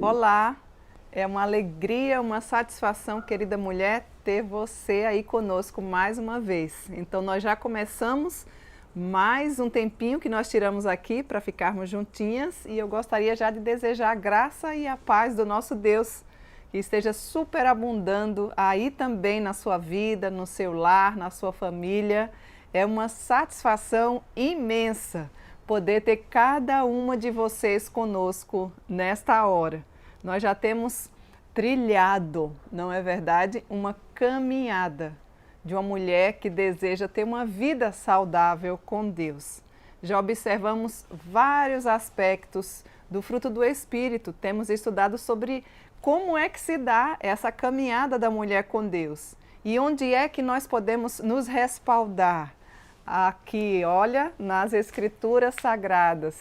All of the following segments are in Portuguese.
Olá, é uma alegria, uma satisfação, querida mulher, ter você aí conosco mais uma vez. Então nós já começamos mais um tempinho que nós tiramos aqui para ficarmos juntinhas e eu gostaria já de desejar a graça e a paz do nosso Deus, que esteja superabundando aí também na sua vida, no seu lar, na sua família. É uma satisfação imensa poder ter cada uma de vocês conosco nesta hora. Nós já temos trilhado, não é verdade? Uma caminhada de uma mulher que deseja ter uma vida saudável com Deus. Já observamos vários aspectos do fruto do Espírito, temos estudado sobre como é que se dá essa caminhada da mulher com Deus e onde é que nós podemos nos respaldar. Aqui, olha, nas Escrituras Sagradas,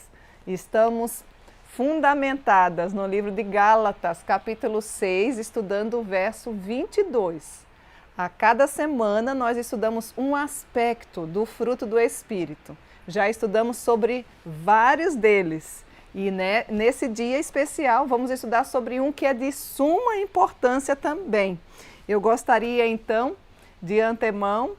estamos fundamentadas no livro de Gálatas, capítulo 6, estudando o verso 22. A cada semana nós estudamos um aspecto do fruto do Espírito. Já estudamos sobre vários deles. E nesse dia especial vamos estudar sobre um que é de suma importância também. Eu gostaria então, de antemão,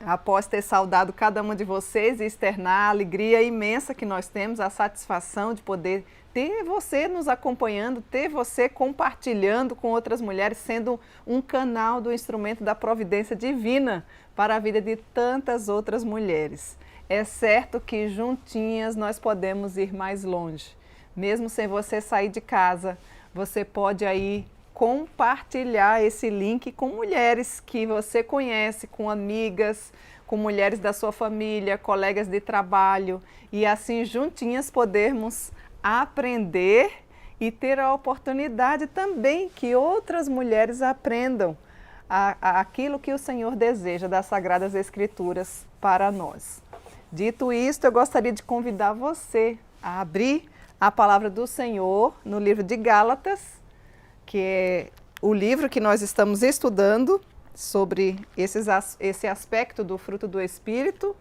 após ter saudado cada uma de vocês e externar a alegria imensa que nós temos, a satisfação de poder ter você nos acompanhando, ter você compartilhando com outras mulheres, sendo um canal do instrumento da providência divina para a vida de tantas outras mulheres. É certo que juntinhas nós podemos ir mais longe. Mesmo sem você sair de casa, você pode aí compartilhar esse link com mulheres que você conhece, com amigas, com mulheres da sua família, colegas de trabalho e assim juntinhas podermos aprender e ter a oportunidade também que outras mulheres aprendam aquilo que o Senhor deseja das Sagradas Escrituras para nós. Dito isto, eu gostaria de convidar você a abrir a palavra do Senhor no livro de Gálatas, que é o livro que nós estamos estudando sobre esse aspecto do fruto do Espírito.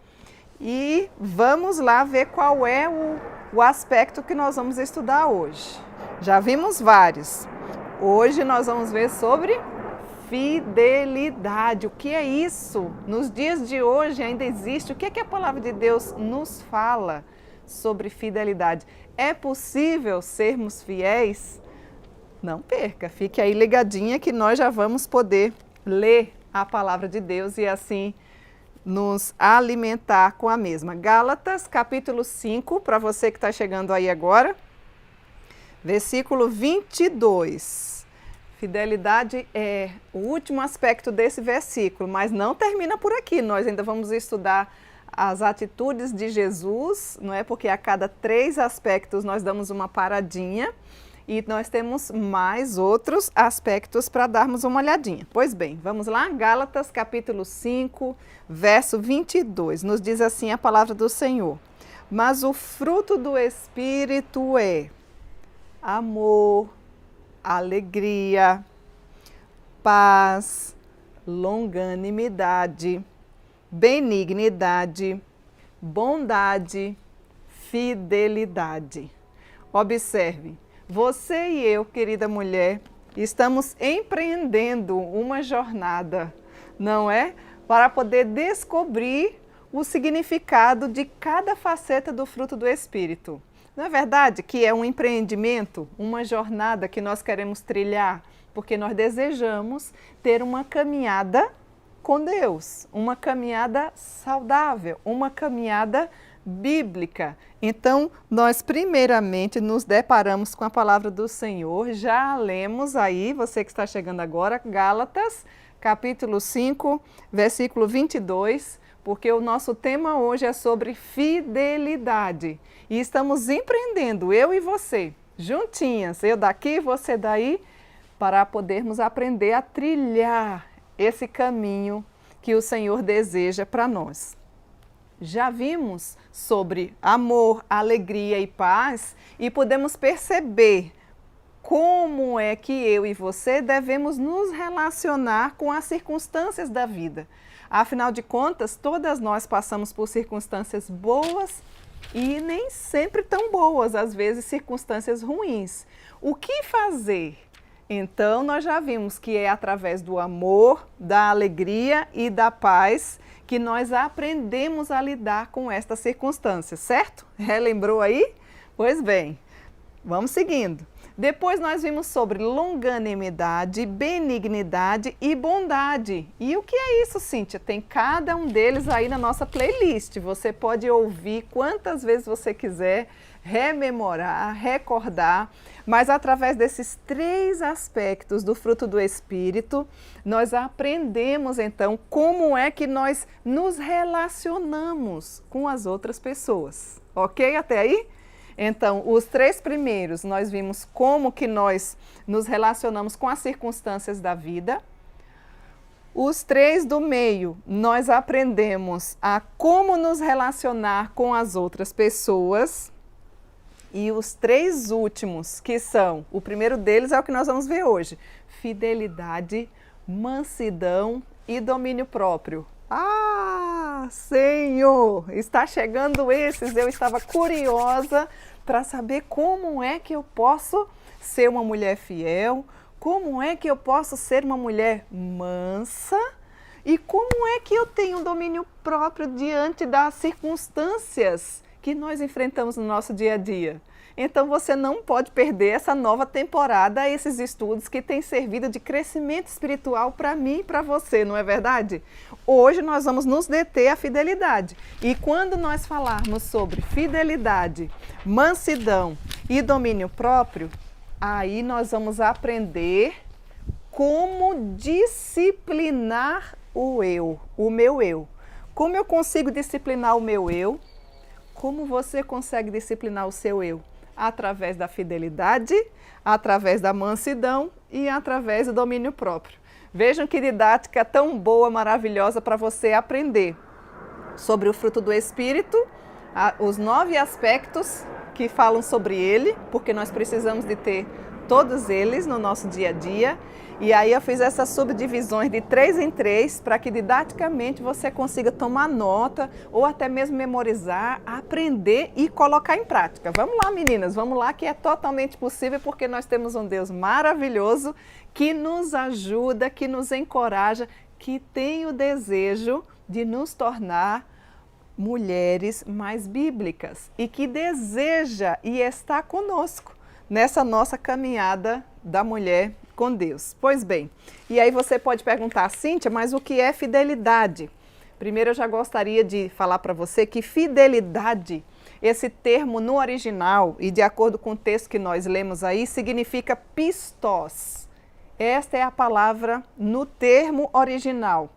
E vamos lá ver qual é o aspecto que nós vamos estudar hoje. Já vimos vários. Hoje nós vamos ver sobre fidelidade. O que é isso? Nos dias de hoje ainda existe. O que é que a palavra de Deus nos fala sobre fidelidade? É possível sermos fiéis? Não perca, fique aí ligadinha que nós já vamos poder ler a palavra de Deus e assim nos alimentar com a mesma. Gálatas, capítulo 5, para você que está chegando aí agora, versículo 22. Fidelidade é o último aspecto desse versículo, mas não termina por aqui. Nós ainda vamos estudar as atitudes de Jesus, não é? Porque a cada 3 aspectos nós damos uma paradinha. E nós temos mais outros aspectos para darmos uma olhadinha. Pois bem, vamos lá? Gálatas capítulo 5, verso 22. Nos diz assim a palavra do Senhor. Mas o fruto do Espírito é amor, alegria, paz, longanimidade, benignidade, bondade, fidelidade. Observe. Você e eu, querida mulher, estamos empreendendo uma jornada, não é? Para poder descobrir o significado de cada faceta do fruto do Espírito. Não é verdade que é um empreendimento, uma jornada que nós queremos trilhar, porque nós desejamos ter uma caminhada com Deus, uma caminhada saudável, uma caminhada bíblica. Então, nós primeiramente nos deparamos com a palavra do Senhor, já lemos aí, você que está chegando agora, Gálatas, capítulo 5, versículo 22, porque o nosso tema hoje é sobre fidelidade. E estamos empreendendo, eu e você, juntinhas, eu daqui, você daí, para podermos aprender a trilhar esse caminho que o Senhor deseja para nós. Já vimos sobre amor, alegria e paz e podemos perceber como é que eu e você devemos nos relacionar com as circunstâncias da vida. Afinal de contas, todas nós passamos por circunstâncias boas e nem sempre tão boas, às vezes circunstâncias ruins. O que fazer? Então, nós já vimos que é através do amor, da alegria e da paz que nós aprendemos a lidar com estas circunstâncias, certo? Relembrou aí? Pois bem, vamos seguindo. Depois nós vimos sobre longanimidade, benignidade e bondade. E o que é isso, Cíntia? Tem cada um deles aí na nossa playlist. Você pode ouvir quantas vezes você quiser, rememorar, recordar. Mas através desses 3 aspectos do fruto do Espírito, nós aprendemos então como é que nós nos relacionamos com as outras pessoas. Ok até aí? Então, os 3 primeiros, nós vimos como que nós nos relacionamos com as circunstâncias da vida. Os 3 do meio, nós aprendemos a como nos relacionar com as outras pessoas. E os 3 últimos, que são, o primeiro deles é o que nós vamos ver hoje: fidelidade, mansidão e domínio próprio. Ah, Senhor, está chegando esses. Eu estava curiosa para saber como é que eu posso ser uma mulher fiel, como é que eu posso ser uma mulher mansa e como é que eu tenho domínio próprio diante das circunstâncias que nós enfrentamos no nosso dia a dia. Então você não pode perder essa nova temporada, esses estudos que têm servido de crescimento espiritual para mim e para você, não é verdade? Hoje nós vamos nos deter à fidelidade. E quando nós falarmos sobre fidelidade, mansidão e domínio próprio, aí nós vamos aprender como disciplinar o eu, o meu eu. Como eu consigo disciplinar o meu eu? Como você consegue disciplinar o seu eu? Através da fidelidade, através da mansidão e através do domínio próprio. Vejam que didática tão boa, maravilhosa para você aprender sobre o fruto do Espírito, os 9 aspectos que falam sobre ele, porque nós precisamos de ter todos eles no nosso dia a dia. E aí eu fiz essas subdivisões de 3 em 3 para que didaticamente você consiga tomar nota ou até mesmo memorizar, aprender e colocar em prática. Vamos lá, meninas, vamos lá, que é totalmente possível porque nós temos um Deus maravilhoso que nos ajuda, que nos encoraja, que tem o desejo de nos tornar mulheres mais bíblicas e que deseja e está conosco nessa nossa caminhada da mulher com Deus. Pois bem, e aí você pode perguntar, Cíntia, mas o que é fidelidade? Primeiro eu já gostaria de falar para você que fidelidade, esse termo no original e de acordo com o texto que nós lemos aí, significa pistos. Esta é a palavra no termo original.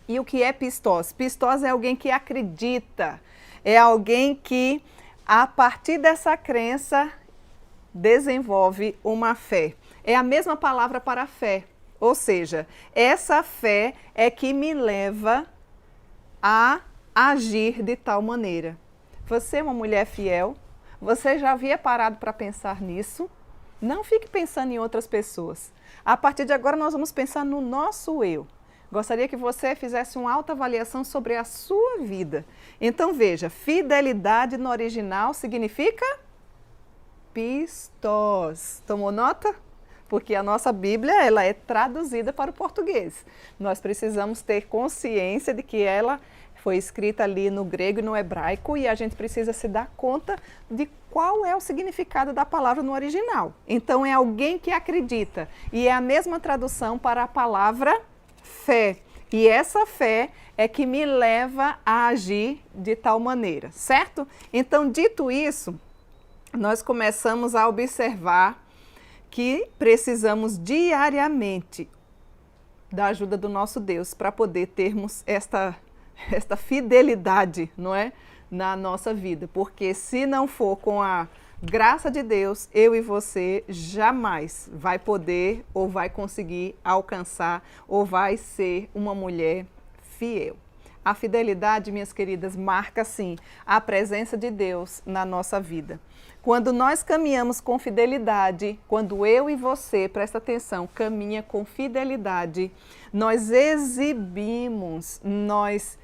E o que é pistos? Pistos é alguém que acredita, é alguém que a partir dessa crença desenvolve uma fé. É a mesma palavra para fé, ou seja, essa fé é que me leva a agir de tal maneira. Você é uma mulher fiel? Você já havia parado para pensar nisso? Não fique pensando em outras pessoas. A partir de agora nós vamos pensar no nosso eu. Gostaria que você fizesse uma autoavaliação sobre a sua vida. Então veja, fidelidade no original significa pistos. Tomou nota? Porque a nossa Bíblia ela é traduzida para o português. Nós precisamos ter consciência de que ela foi escrita ali no grego e no hebraico e a gente precisa se dar conta de qual é o significado da palavra no original. Então é alguém que acredita e é a mesma tradução para a palavra fé. E essa fé é que me leva a agir de tal maneira, certo? Então, dito isso, nós começamos a observar que precisamos diariamente da ajuda do nosso Deus para poder termos esta fidelidade, não é? Na nossa vida. Porque se não for com a graça de Deus, eu e você jamais vai poder ou vai conseguir alcançar ou vai ser uma mulher fiel. A fidelidade, minhas queridas, marca sim a presença de Deus na nossa vida. Quando nós caminhamos com fidelidade, quando eu e você, presta atenção, caminha com fidelidade, nós exibimos, nós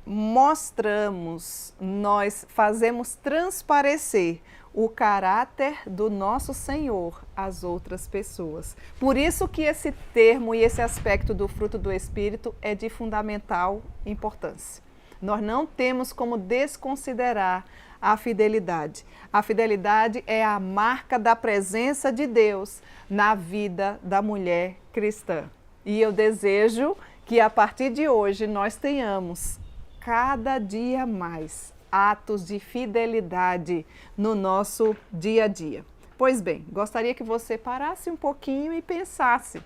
mostramos, nós fazemos transparecer o caráter do nosso Senhor às outras pessoas. Por isso que esse termo e esse aspecto do fruto do Espírito é de fundamental importância. Nós não temos como desconsiderar a fidelidade. A fidelidade é a marca da presença de Deus na vida da mulher cristã. E eu desejo que a partir de hoje nós tenhamos cada dia mais atos de fidelidade no nosso dia a dia. Pois bem, gostaria que você parasse um pouquinho e pensasse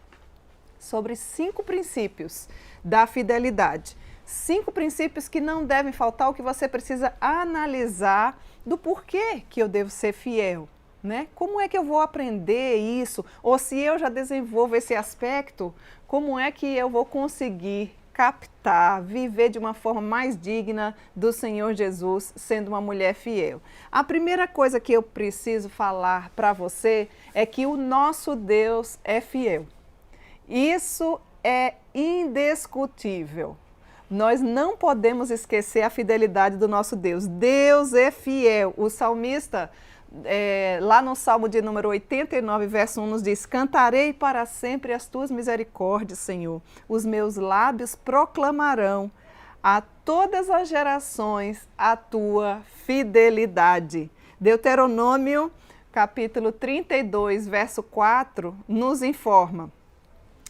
sobre 5 princípios da fidelidade. 5 princípios que não devem faltar, o que você precisa analisar do porquê que eu devo ser fiel, né? Como é que eu vou aprender isso? Ou se eu já desenvolvo esse aspecto, como é que eu vou conseguir captar, viver de uma forma mais digna do Senhor Jesus, sendo uma mulher fiel? A primeira coisa que eu preciso falar para você é que o nosso Deus é fiel. Isso é indiscutível. Nós não podemos esquecer a fidelidade do nosso Deus. Deus é fiel. O salmista, lá no Salmo de número 89, verso 1, nos diz: cantarei para sempre as tuas misericórdias, Senhor. Os meus lábios proclamarão a todas as gerações a tua fidelidade. Deuteronômio, capítulo 32, verso 4, nos informa: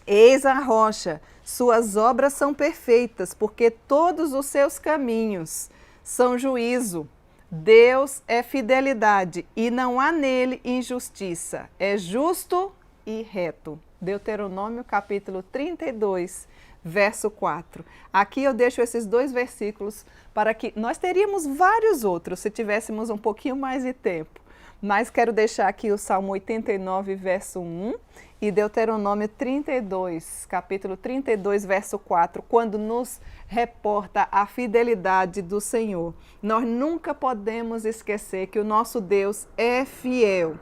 eis a rocha, suas obras são perfeitas, porque todos os seus caminhos são juízo. Deus é fidelidade e não há nele injustiça. É justo e reto. Deuteronômio capítulo 32, verso 4. Aqui eu deixo esses 2 versículos para que nós teríamos vários outros se tivéssemos um pouquinho mais de tempo. Mas quero deixar aqui o Salmo 89, verso 1 e Deuteronômio 32, capítulo 32, verso 4, quando nos reporta a fidelidade do Senhor. Nós nunca podemos esquecer que o nosso Deus é fiel.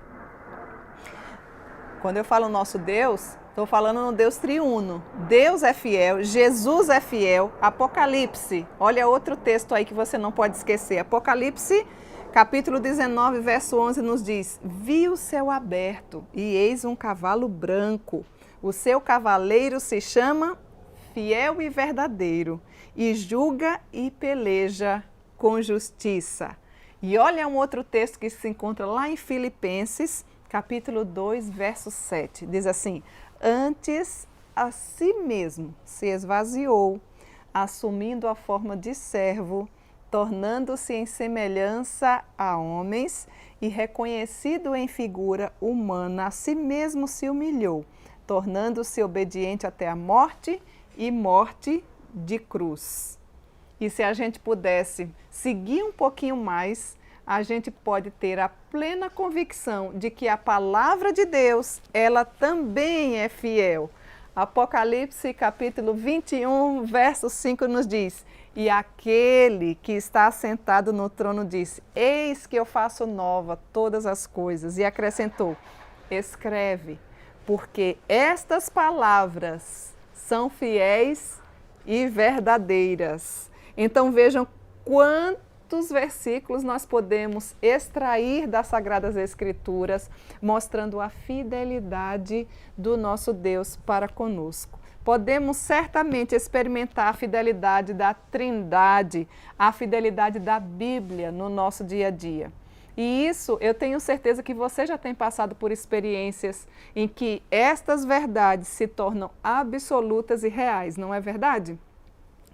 Quando eu falo nosso Deus, estou falando no Deus triuno. Deus é fiel, Jesus é fiel. Apocalipse, olha outro texto aí que você não pode esquecer. Apocalipse, capítulo 19, verso 11 nos diz: vi o céu aberto e eis um cavalo branco. O seu cavaleiro se chama Fiel e Verdadeiro e julga e peleja com justiça. E olha um outro texto que se encontra lá em Filipenses, capítulo 2, verso 7. Diz assim: antes a si mesmo se esvaziou, assumindo a forma de servo, tornando-se em semelhança a homens e reconhecido em figura humana, a si mesmo se humilhou, tornando-se obediente até a morte e morte de cruz. E se a gente pudesse seguir um pouquinho mais, a gente pode ter a plena convicção de que a palavra de Deus, ela também é fiel. Apocalipse capítulo 21, verso 5 nos diz: e aquele que está assentado no trono disse: eis que eu faço nova todas as coisas. E acrescentou: escreve, porque estas palavras são fiéis e verdadeiras. Então vejam quantos versículos nós podemos extrair das Sagradas Escrituras, mostrando a fidelidade do nosso Deus para conosco. Podemos certamente experimentar a fidelidade da Trindade, a fidelidade da Bíblia no nosso dia a dia. E isso eu tenho certeza que você já tem passado por experiências em que estas verdades se tornam absolutas e reais, não é verdade?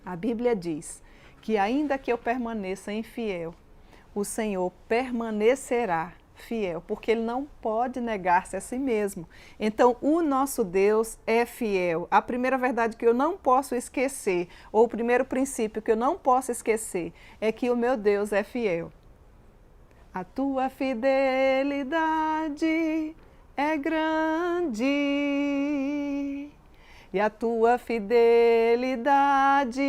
A Bíblia diz que ainda que eu permaneça infiel, o Senhor permanecerá fiel, porque Ele não pode negar-se a si mesmo. Então, o nosso Deus é fiel. A primeira verdade que eu não posso esquecer, ou o primeiro princípio que eu não posso esquecer, é que o meu Deus é fiel. A tua fidelidade é grande, e a tua fidelidade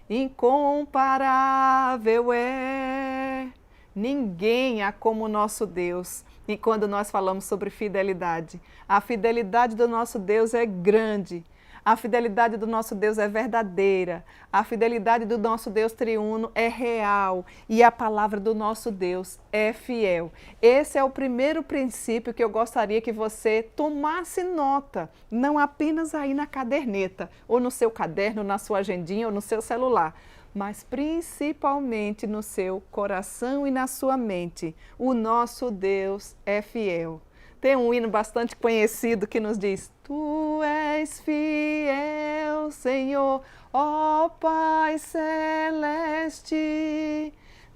incomparável é. Ninguém há como o nosso Deus. E quando nós falamos sobre fidelidade, a fidelidade do nosso Deus é grande. A fidelidade do nosso Deus é verdadeira. A fidelidade do nosso Deus triuno é real. E a palavra do nosso Deus é fiel. Esse é o primeiro princípio que eu gostaria que você tomasse nota. Não apenas aí na caderneta, ou no seu caderno, na sua agendinha, ou no seu celular, mas principalmente no seu coração e na sua mente. O nosso Deus é fiel. Tem um hino bastante conhecido que nos diz: Tu és fiel, Senhor, ó Pai celeste.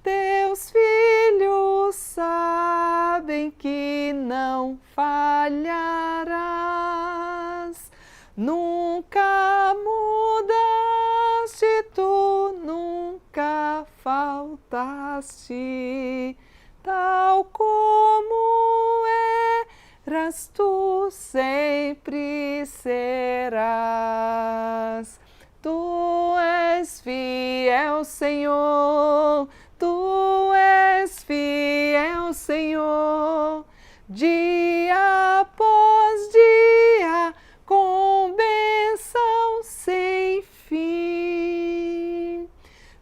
Teus filhos sabem que não falharás. Nunca mudaste, tu nunca faltaste, tal como eras, tu sempre serás. Tu és fiel, Senhor, tu és fiel, Senhor, dia após dia, com bênção sem fim.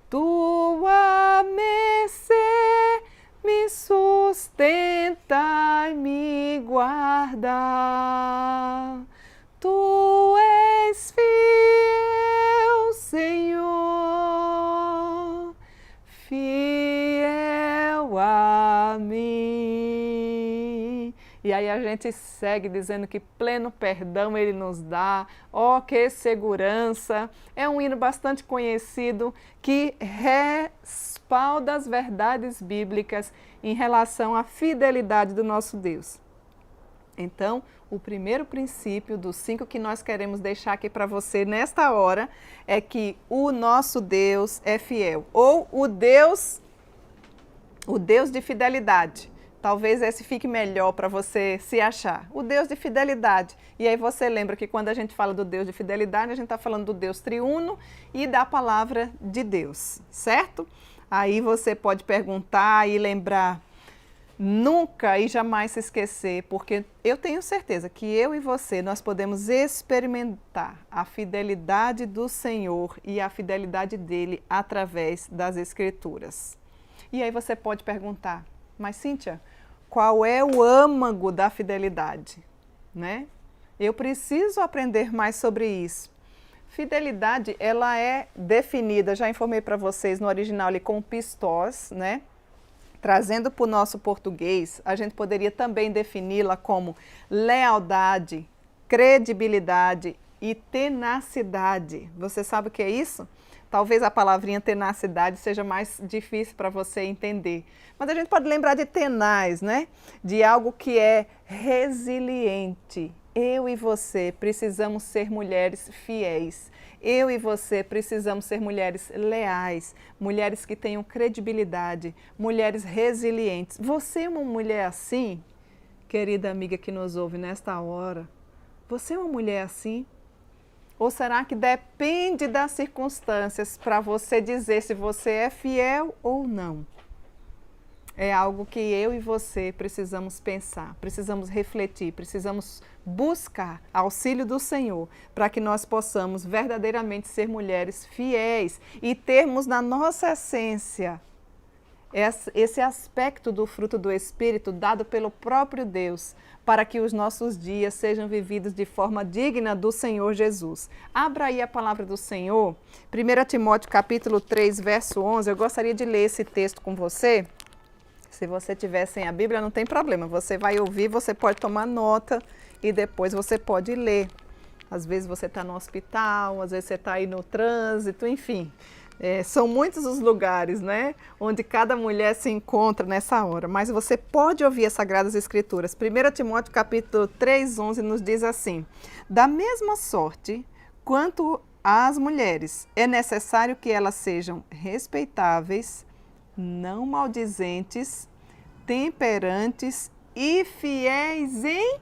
Tua mercê me sustenta e me guarda. Tu és fiel, Senhor, fiel a mim. E aí a gente segue dizendo que pleno perdão Ele nos dá. Ó, que segurança! É um hino bastante conhecido que respalda as verdades bíblicas em relação à fidelidade do nosso Deus. Então, o primeiro princípio dos 5 que nós queremos deixar aqui para você nesta hora é que o nosso Deus é fiel, ou o Deus de fidelidade. Talvez esse fique melhor para você se achar. O Deus de fidelidade. E aí você lembra que quando a gente fala do Deus de fidelidade, a gente está falando do Deus triuno e da palavra de Deus, certo? Aí você pode perguntar e lembrar, nunca e jamais se esquecer, porque eu tenho certeza que eu e você, nós podemos experimentar a fidelidade do Senhor e a fidelidade dele através das Escrituras. E aí você pode perguntar, mas Cíntia, qual é o âmago da fidelidade? Né? Eu preciso aprender mais sobre isso. Fidelidade, ela é definida, já informei para vocês no original ali com pistós, né? Trazendo para o nosso português, a gente poderia também defini-la como lealdade, credibilidade e tenacidade. Você sabe o que é isso? Talvez a palavrinha tenacidade seja mais difícil para você entender. Mas a gente pode lembrar de tenaz, né? De algo que é resiliente. Eu e você precisamos ser mulheres fiéis. Eu e você precisamos ser mulheres leais, mulheres que tenham credibilidade, mulheres resilientes. Você é uma mulher assim, querida amiga que nos ouve nesta hora? Você é uma mulher assim? Ou será que depende das circunstâncias para você dizer se você é fiel ou não? É algo que eu e você precisamos pensar, precisamos refletir, precisamos buscar auxílio do Senhor para que nós possamos verdadeiramente ser mulheres fiéis e termos na nossa essência esse aspecto do fruto do Espírito dado pelo próprio Deus, para que os nossos dias sejam vividos de forma digna do Senhor Jesus. Abra aí a palavra do Senhor, 1 Timóteo capítulo 3, verso 11, eu gostaria de ler esse texto com você. Se você tiver sem a Bíblia, não tem problema, você vai ouvir, você pode tomar nota e depois você pode ler. Às vezes você está no hospital, às vezes você está aí no trânsito, enfim. São muitos os lugares, né, onde cada mulher se encontra nessa hora, mas você pode ouvir as Sagradas Escrituras. 1 Timóteo capítulo 3, 11 nos diz assim: da mesma sorte, quanto às mulheres, é necessário que elas sejam respeitáveis, não maldizentes, temperantes e fiéis em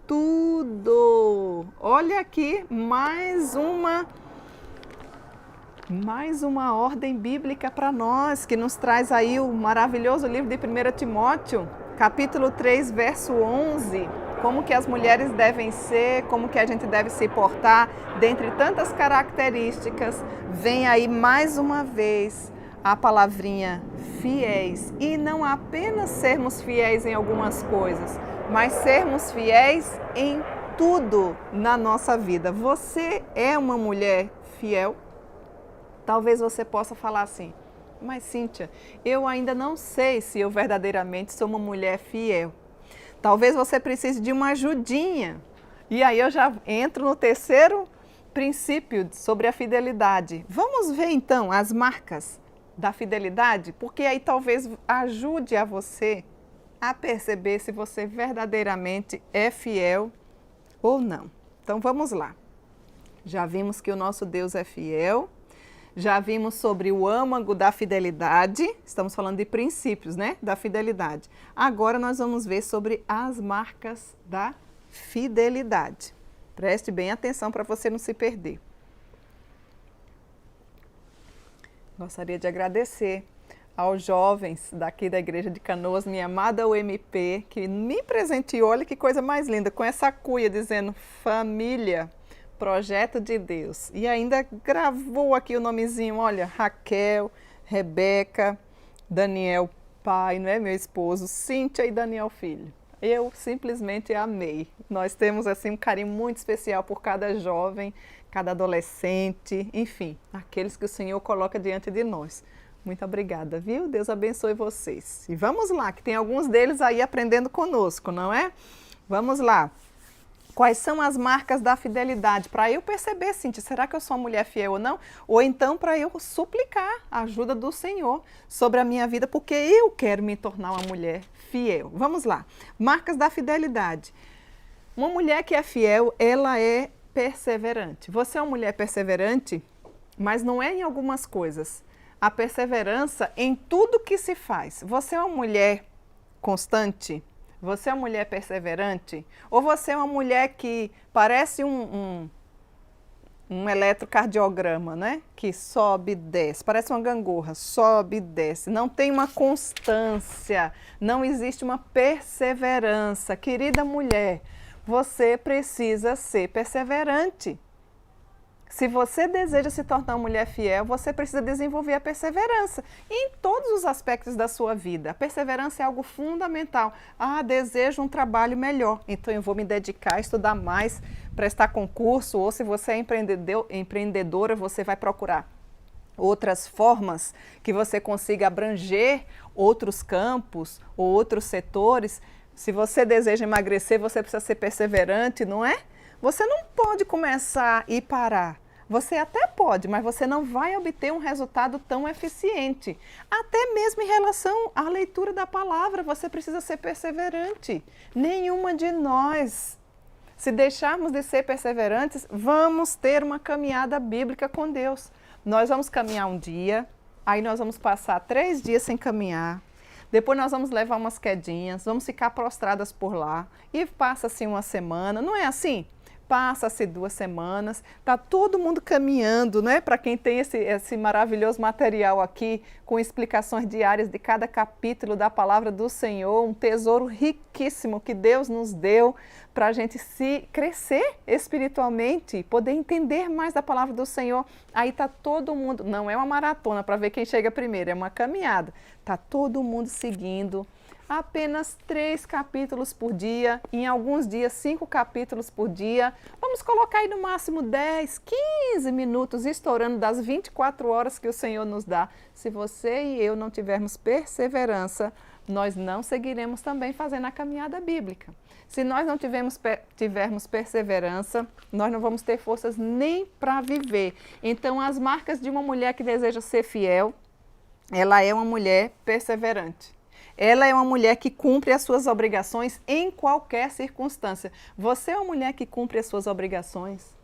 tudo. Olha aqui mais uma ordem bíblica para nós, que nos traz aí o maravilhoso livro de 1 Timóteo, capítulo 3, verso 11. como que as mulheres devem ser, como que a gente deve se portar, dentre tantas características, vem aí mais uma vez a palavrinha fiéis. E não apenas sermos fiéis em algumas coisas, mas sermos fiéis em tudo na nossa vida. Você é uma mulher fiel? Talvez você possa falar assim, mas Cíntia, eu ainda não sei se eu verdadeiramente sou uma mulher fiel. Talvez você precise de uma ajudinha. E aí eu já entro no terceiro princípio sobre a fidelidade. Vamos ver então as marcas da fidelidade, porque aí talvez ajude a você a perceber se você verdadeiramente é fiel ou não. Então vamos lá. Já vimos que o nosso Deus é fiel. Já vimos sobre o âmago da fidelidade, estamos falando de princípios, né, da fidelidade. Agora nós vamos ver sobre as marcas da fidelidade. Preste bem atenção para você não se perder. Gostaria de agradecer aos jovens daqui da Igreja de Canoas, minha amada UMP, que me presenteou, olha que coisa mais linda, com essa cuia dizendo família. Projeto de Deus. E ainda gravou aqui o nomezinho, olha, Raquel, Rebeca, Daniel pai, não é, meu esposo, Cíntia e Daniel filho. Eu simplesmente amei. Nós temos assim um carinho muito especial por cada jovem, cada adolescente, enfim, aqueles que o Senhor coloca diante de nós. Muito obrigada, viu? Deus abençoe vocês. E vamos lá, que tem alguns deles aí aprendendo conosco, não é? Vamos lá. Quais são as marcas da fidelidade? Para eu perceber, Cíntia, será que eu sou uma mulher fiel ou não? Ou então para eu suplicar a ajuda do Senhor sobre a minha vida, porque eu quero me tornar uma mulher fiel. Vamos lá. Marcas da fidelidade. Uma mulher que é fiel, ela é perseverante. Você é uma mulher perseverante, mas não é em algumas coisas. A perseverança em tudo que se faz. Você é uma mulher constante? Você é uma mulher perseverante? Ou você é uma mulher que parece um eletrocardiograma, né? Que sobe e desce, parece uma gangorra, sobe e desce. Não tem uma constância, não existe uma perseverança. Querida mulher, você precisa ser perseverante. Se você deseja se tornar uma mulher fiel, você precisa desenvolver a perseverança em todos os aspectos da sua vida. A perseverança é algo fundamental. Ah, desejo um trabalho melhor, então eu vou me dedicar a estudar mais, prestar concurso, ou se você é empreendedora, você vai procurar outras formas que você consiga abranger outros campos ou outros setores. Se você deseja emagrecer, você precisa ser perseverante, não é? Você não pode começar e parar. Você até pode, mas você não vai obter um resultado tão eficiente. Até mesmo em relação à leitura da palavra, você precisa ser perseverante. Nenhuma de nós, se deixarmos de ser perseverantes, vamos ter uma caminhada bíblica com Deus. Nós vamos caminhar um dia, aí nós vamos passar 3 dias sem caminhar. Depois nós vamos levar umas quedinhas, vamos ficar prostradas por lá e passa-se uma semana, não é assim? Passa-se 2 semanas, está todo mundo caminhando, né? Para quem tem esse maravilhoso material aqui, com explicações diárias de cada capítulo da palavra do Senhor, um tesouro riquíssimo que Deus nos deu para a gente se crescer espiritualmente, poder entender mais da palavra do Senhor. Aí está todo mundo, não é uma maratona para ver quem chega primeiro, é uma caminhada. Está todo mundo seguindo. Apenas 3 capítulos por dia, em alguns dias 5 capítulos por dia. Vamos colocar aí no máximo 10, 15 minutos, estourando das 24 horas que o Senhor nos dá. Se você e eu não tivermos perseverança, nós não seguiremos também fazendo a caminhada bíblica. Se nós não tivermos perseverança, nós não vamos ter forças nem para viver. Então, as marcas de uma mulher que deseja ser fiel, ela é uma mulher perseverante. Ela é uma mulher que cumpre as suas obrigações em qualquer circunstância. Você é uma mulher que cumpre as suas obrigações?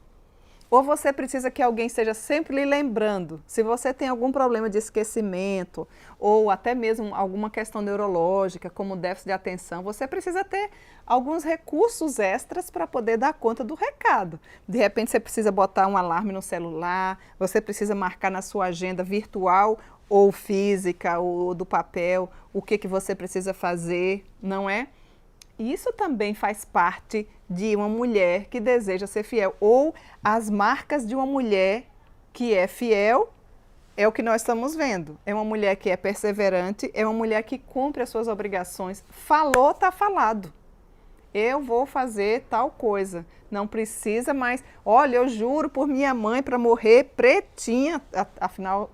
Ou você precisa que alguém esteja sempre lhe lembrando? Se você tem algum problema de esquecimento, ou até mesmo alguma questão neurológica, como déficit de atenção, você precisa ter alguns recursos extras para poder dar conta do recado. De repente você precisa botar um alarme no celular, você precisa marcar na sua agenda virtual ou física, ou do papel, o que você precisa fazer, não é? Isso também faz parte de uma mulher que deseja ser fiel. Ou as marcas de uma mulher que é fiel, é o que nós estamos vendo. É uma mulher que é perseverante, é uma mulher que cumpre as suas obrigações. Falou, está falado. Eu vou fazer tal coisa. Não precisa mais. Olha, eu juro por minha mãe para morrer pretinha. Afinal,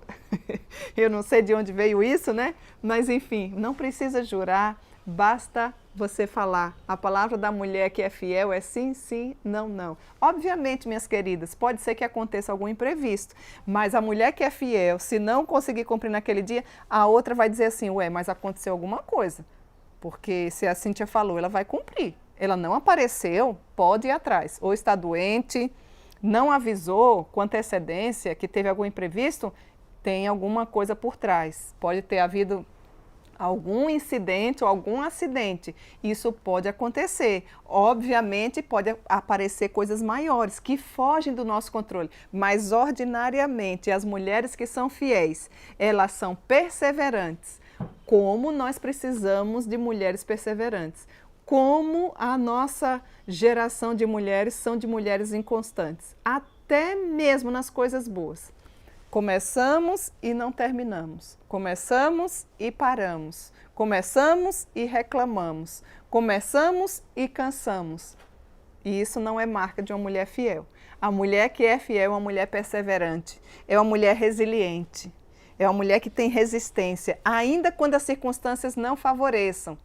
eu não sei de onde veio isso, né? Mas enfim, não precisa jurar. Basta você falar. A palavra da mulher que é fiel é sim, sim, não, não. Obviamente, minhas queridas, pode ser que aconteça algum imprevisto, mas a mulher que é fiel, se não conseguir cumprir naquele dia, a outra vai dizer assim, ué, mas aconteceu alguma coisa. Porque se a Cíntia falou, ela vai cumprir. Ela não apareceu, pode ir atrás. Ou está doente, não avisou com antecedência que teve algum imprevisto, tem alguma coisa por trás. Pode ter havido algum incidente ou algum acidente. Isso pode acontecer. Obviamente, pode aparecer coisas maiores que fogem do nosso controle. Mas, ordinariamente, as mulheres que são fiéis, elas são perseverantes. Como nós precisamos de mulheres perseverantes. Como a nossa geração de mulheres são de mulheres inconstantes. Até mesmo nas coisas boas. Começamos e não terminamos. Começamos e paramos. Começamos e reclamamos. Começamos e cansamos. E isso não é marca de uma mulher fiel. A mulher que é fiel é uma mulher perseverante, é uma mulher resiliente, é uma mulher que tem resistência, ainda quando as circunstâncias não favoreçam.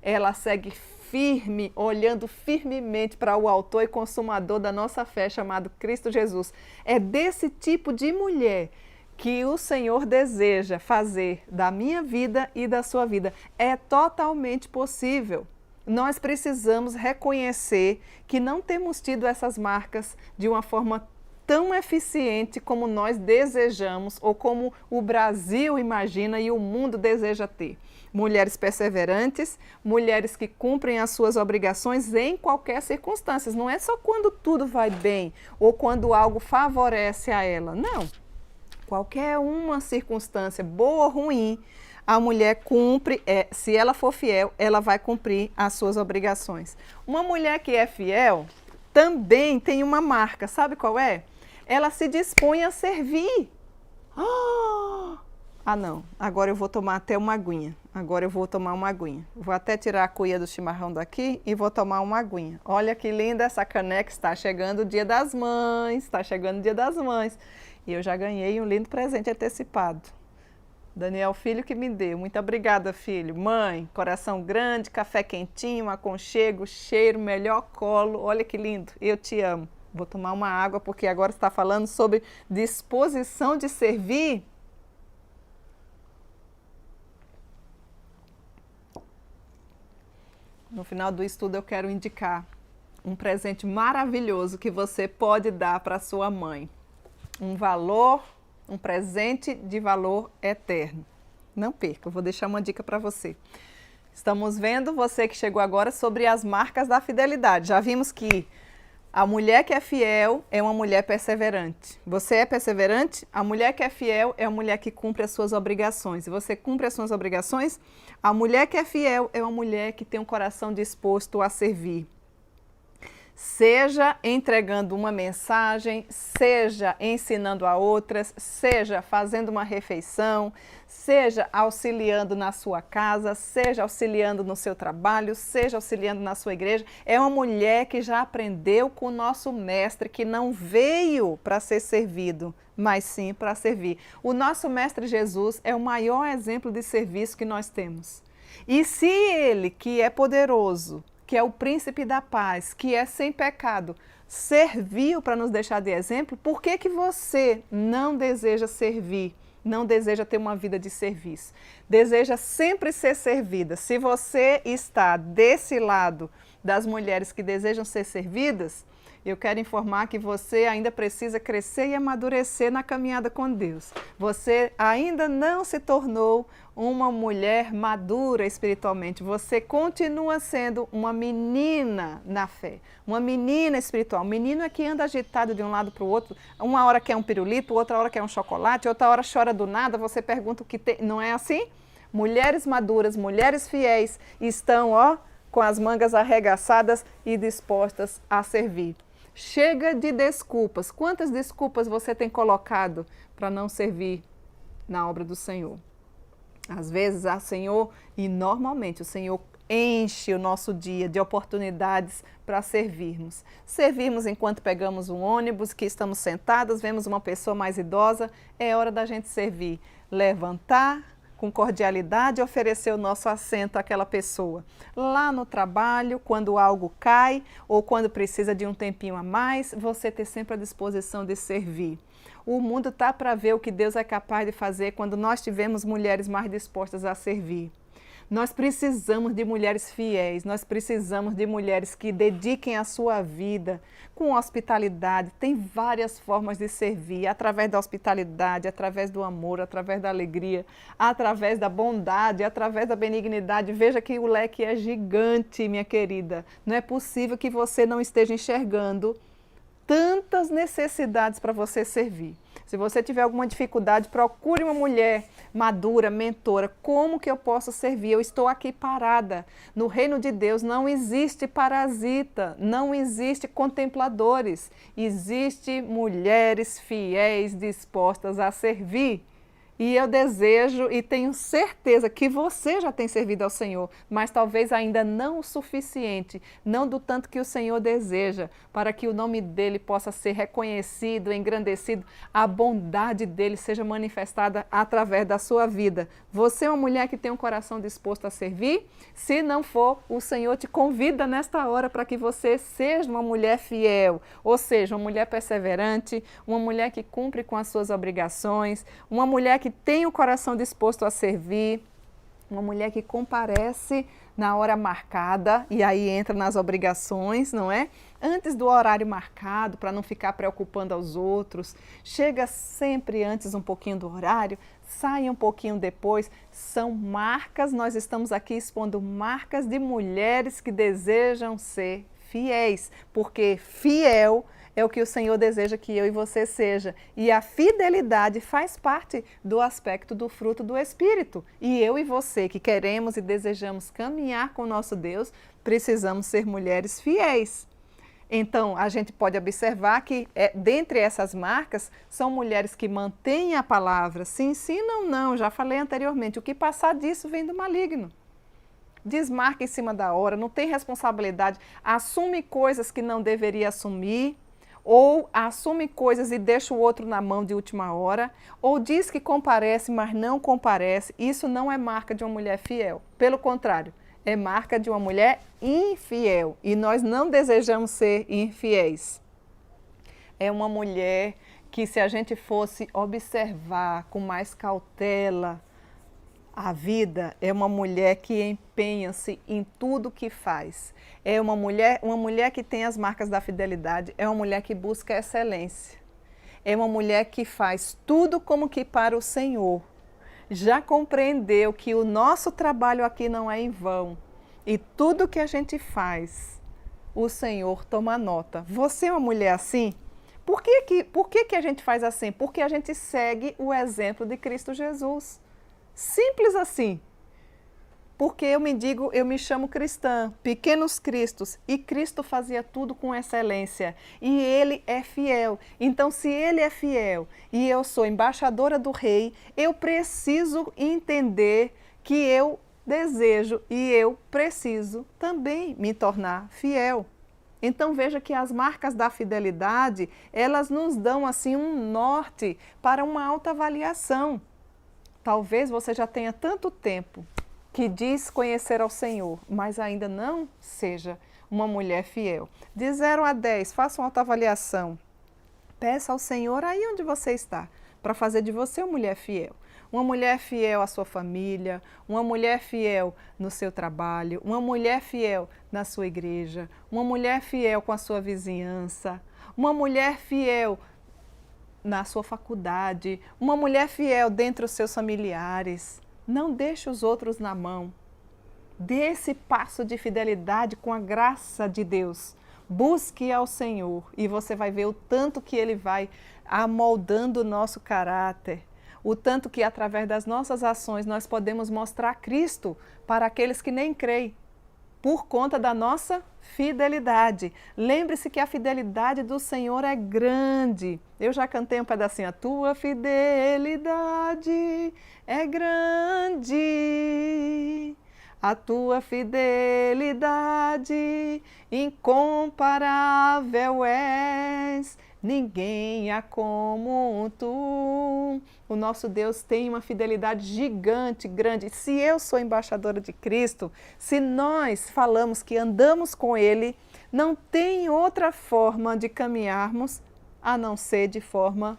Ela segue firme, olhando firmemente para o autor e consumador da nossa fé, chamado Cristo Jesus. É desse tipo de mulher que o Senhor deseja fazer da minha vida e da sua vida. É totalmente possível. Nós precisamos reconhecer que não temos tido essas marcas de uma forma tão eficiente como nós desejamos ou como o Brasil imagina e o mundo deseja ter. Mulheres perseverantes, mulheres que cumprem as suas obrigações em qualquer circunstância. Não é só quando tudo vai bem ou quando algo favorece a ela. Não. Qualquer uma circunstância, boa ou ruim, a mulher cumpre, se ela for fiel, ela vai cumprir as suas obrigações. Uma mulher que é fiel também tem uma marca, sabe qual é? Ela se dispõe a servir. Ah, não, agora eu vou tomar até uma aguinha. Agora eu vou tomar uma aguinha. Vou até tirar a cuia do chimarrão daqui e vou tomar uma aguinha. Olha que linda essa caneca, está chegando o Dia das Mães, está chegando o Dia das Mães. E eu já ganhei um lindo presente antecipado. Daniel, filho que me deu. Muito obrigada, filho. Mãe, coração grande, café quentinho, aconchego, cheiro, melhor colo. Olha que lindo, eu te amo. Vou tomar uma água porque agora está falando sobre disposição de servir. No final do estudo eu quero indicar um presente maravilhoso que você pode dar para sua mãe. Um presente de valor eterno. Não perca, eu vou deixar uma dica para você. Estamos vendo, você que chegou agora, sobre as marcas da fidelidade. Já vimos que a mulher que é fiel é uma mulher perseverante. Você é perseverante? A mulher que é fiel é uma mulher que cumpre as suas obrigações. E você cumpre as suas obrigações? A mulher que é fiel é uma mulher que tem um coração disposto a servir. Seja entregando uma mensagem, seja ensinando a outras, seja fazendo uma refeição, seja auxiliando na sua casa, seja auxiliando no seu trabalho, seja auxiliando na sua igreja. É uma mulher que já aprendeu com o nosso mestre, que não veio para ser servido, mas sim para servir. O nosso mestre Jesus é o maior exemplo de serviço que nós temos. E se ele, que é poderoso, que é o príncipe da paz, que é sem pecado, serviu para nos deixar de exemplo, por que que você não deseja servir, não deseja ter uma vida de serviço? Deseja sempre ser servida. Se você está desse lado das mulheres que desejam ser servidas, eu quero informar que você ainda precisa crescer e amadurecer na caminhada com Deus. Você ainda não se tornou uma mulher madura espiritualmente. Você continua sendo uma menina na fé, uma menina espiritual. Um menino é que anda agitado de um lado para o outro. Uma hora quer um pirulito, outra hora quer um chocolate, outra hora chora do nada, você pergunta o que tem. Não é assim? Mulheres maduras, mulheres fiéis estão, com as mangas arregaçadas e dispostas a servir. Chega de desculpas. Quantas desculpas você tem colocado para não servir na obra do Senhor? Às vezes, Senhor, e normalmente o Senhor enche o nosso dia de oportunidades para servirmos. Servirmos enquanto pegamos um ônibus, que estamos sentadas, vemos uma pessoa mais idosa, é hora da gente servir. Levantar com cordialidade, oferecer o nosso assento àquela pessoa. Lá no trabalho, quando algo cai ou quando precisa de um tempinho a mais, você ter sempre a disposição de servir. O mundo está para ver o que Deus é capaz de fazer quando nós tivermos mulheres mais dispostas a servir. Nós precisamos de mulheres fiéis, nós precisamos de mulheres que dediquem a sua vida com hospitalidade. Tem várias formas de servir, através da hospitalidade, através do amor, através da alegria, através da bondade, através da benignidade. Veja que o leque é gigante, minha querida. Não é possível que você não esteja enxergando tantas necessidades para você servir. Se você tiver alguma dificuldade, procure uma mulher madura, mentora. Como que eu posso servir? Eu estou aqui parada. No reino de Deus não existe parasita, não existe contempladores. Existe mulheres fiéis dispostas a servir. E eu desejo e tenho certeza que você já tem servido ao Senhor, mas talvez ainda não o suficiente, não do tanto que o Senhor deseja, para que o nome dele possa ser reconhecido, engrandecido, a bondade dele seja manifestada através da sua vida. Você é uma mulher que tem um coração disposto a servir? Se não for, o Senhor te convida nesta hora para que você seja uma mulher fiel, ou seja, uma mulher perseverante, uma mulher que cumpre com as suas obrigações, uma mulher que tem o coração disposto a servir, uma mulher que comparece na hora marcada, e aí entra nas obrigações, não é? Antes do horário marcado, para não ficar preocupando aos outros, chega sempre antes um pouquinho do horário, sai um pouquinho depois. São marcas, nós estamos aqui expondo marcas de mulheres que desejam ser fiéis, porque fiel é o que o Senhor deseja que eu e você seja. E a fidelidade faz parte do aspecto do fruto do Espírito. E eu e você que queremos e desejamos caminhar com o nosso Deus, precisamos ser mulheres fiéis. Então, a gente pode observar que, dentre essas marcas, são mulheres que mantêm a palavra, se ensinam, não, já falei anteriormente, o que passar disso vem do maligno. Desmarca em cima da hora, não tem responsabilidade, assume coisas que não deveria assumir, ou assume coisas e deixa o outro na mão de última hora, ou diz que comparece, mas não comparece. Isso não é marca de uma mulher fiel. Pelo contrário, é marca de uma mulher infiel. E nós não desejamos ser infiéis. É uma mulher que, se a gente fosse observar com mais cautela a vida, é uma mulher que empenha-se em tudo que faz. É uma mulher que tem as marcas da fidelidade, é uma mulher que busca excelência. É uma mulher que faz tudo como que para o Senhor. Já compreendeu que o nosso trabalho aqui não é em vão. E tudo que a gente faz, o Senhor toma nota. Você é uma mulher assim? Por que a gente faz assim? Porque a gente segue o exemplo de Cristo Jesus. Simples assim. Porque eu me chamo cristã, pequenos cristos, e Cristo fazia tudo com excelência, e Ele é fiel. Então, se Ele é fiel e eu sou embaixadora do Rei, eu preciso entender que eu desejo e eu preciso também me tornar fiel. Então, veja que as marcas da fidelidade, elas nos dão assim um norte para uma autoavaliação. Talvez você já tenha tanto tempo que diz conhecer ao Senhor, mas ainda não seja uma mulher fiel. De 0 a 10, faça uma autoavaliação. Peça ao Senhor aí onde você está, para fazer de você uma mulher fiel. Uma mulher fiel à sua família, uma mulher fiel no seu trabalho, uma mulher fiel na sua igreja, uma mulher fiel com a sua vizinhança, uma mulher fiel na sua faculdade, uma mulher fiel dentre os seus familiares. Não deixe os outros na mão. Dê esse passo de fidelidade com a graça de Deus. Busque ao Senhor e você vai ver o tanto que Ele vai amoldando o nosso caráter, o tanto que através das nossas ações nós podemos mostrar Cristo para aqueles que nem creem. por conta da nossa fidelidade. Lembre-se que a fidelidade do Senhor é grande. Eu já cantei um pedacinho. A tua fidelidade é grande. A tua fidelidade incomparável és. Ninguém há como tu. O nosso Deus tem uma fidelidade gigante, grande. Se eu sou embaixadora de Cristo, se nós falamos que andamos com Ele, não tem outra forma de caminharmos a não ser de forma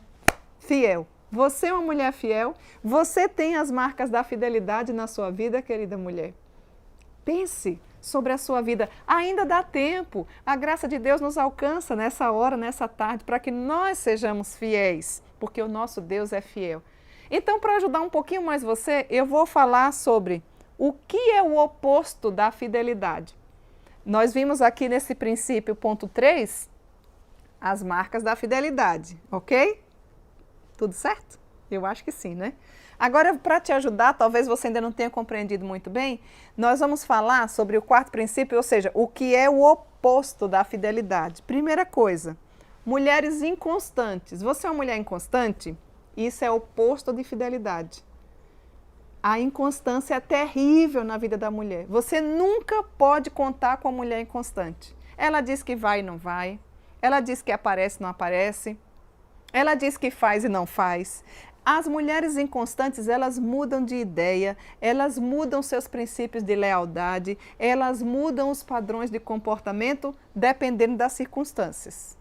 fiel. Você é uma mulher fiel? Você tem as marcas da fidelidade na sua vida, querida mulher? Pense sobre a sua vida. Ainda dá tempo. A graça de Deus nos alcança nessa hora, nessa tarde, para que nós sejamos fiéis, porque o nosso Deus é fiel. Então, para ajudar um pouquinho mais você, eu vou falar sobre o que é o oposto da fidelidade. Nós vimos aqui nesse princípio, ponto 3, as marcas da fidelidade, ok? Tudo certo? Eu acho que sim, né? Agora, para te ajudar, talvez você ainda não tenha compreendido muito bem, nós vamos falar sobre o quarto princípio, ou seja, o que é o oposto da fidelidade. Primeira coisa, mulheres inconstantes. Você é uma mulher inconstante? Isso é o oposto de fidelidade. A inconstância é terrível na vida da mulher. Você nunca pode contar com a mulher inconstante. Ela diz que vai e não vai. Ela diz que aparece e não aparece. Ela diz que faz e não faz. As mulheres inconstantes, elas mudam de ideia, elas mudam seus princípios de lealdade, elas mudam os padrões de comportamento dependendo das circunstâncias.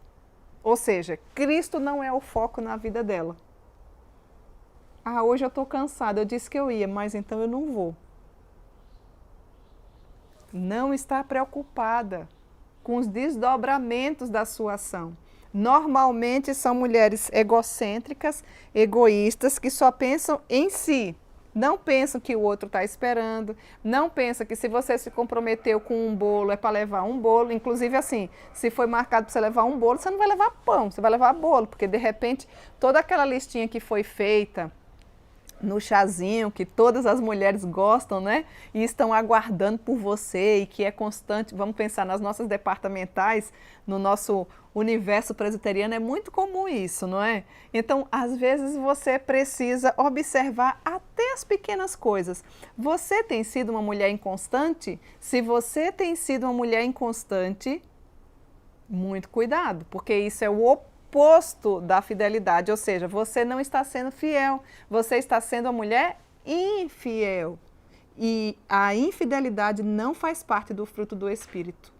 Ou seja, Cristo não é o foco na vida dela. Ah, hoje eu estou cansada, eu disse que eu ia, mas então eu não vou. Não está preocupada com os desdobramentos da sua ação. Normalmente são mulheres egocêntricas, egoístas, que só pensam em si. Não pensam que o outro está esperando, não pensam que se você se comprometeu com um bolo é para levar um bolo. Inclusive assim, se foi marcado para você levar um bolo, você não vai levar pão, você vai levar bolo, porque de repente toda aquela listinha que foi feita no chazinho, que todas as mulheres gostam, né? E estão aguardando por você e que é constante. Vamos pensar nas nossas departamentais, no nosso universo presbiteriano, é muito comum isso, não é? Então, às vezes você precisa observar até as pequenas coisas. Você tem sido uma mulher inconstante? Se você tem sido uma mulher inconstante, muito cuidado, porque isso é o oposto da fidelidade, ou seja, você não está sendo fiel, você está sendo uma mulher infiel. E a infidelidade não faz parte do fruto do Espírito.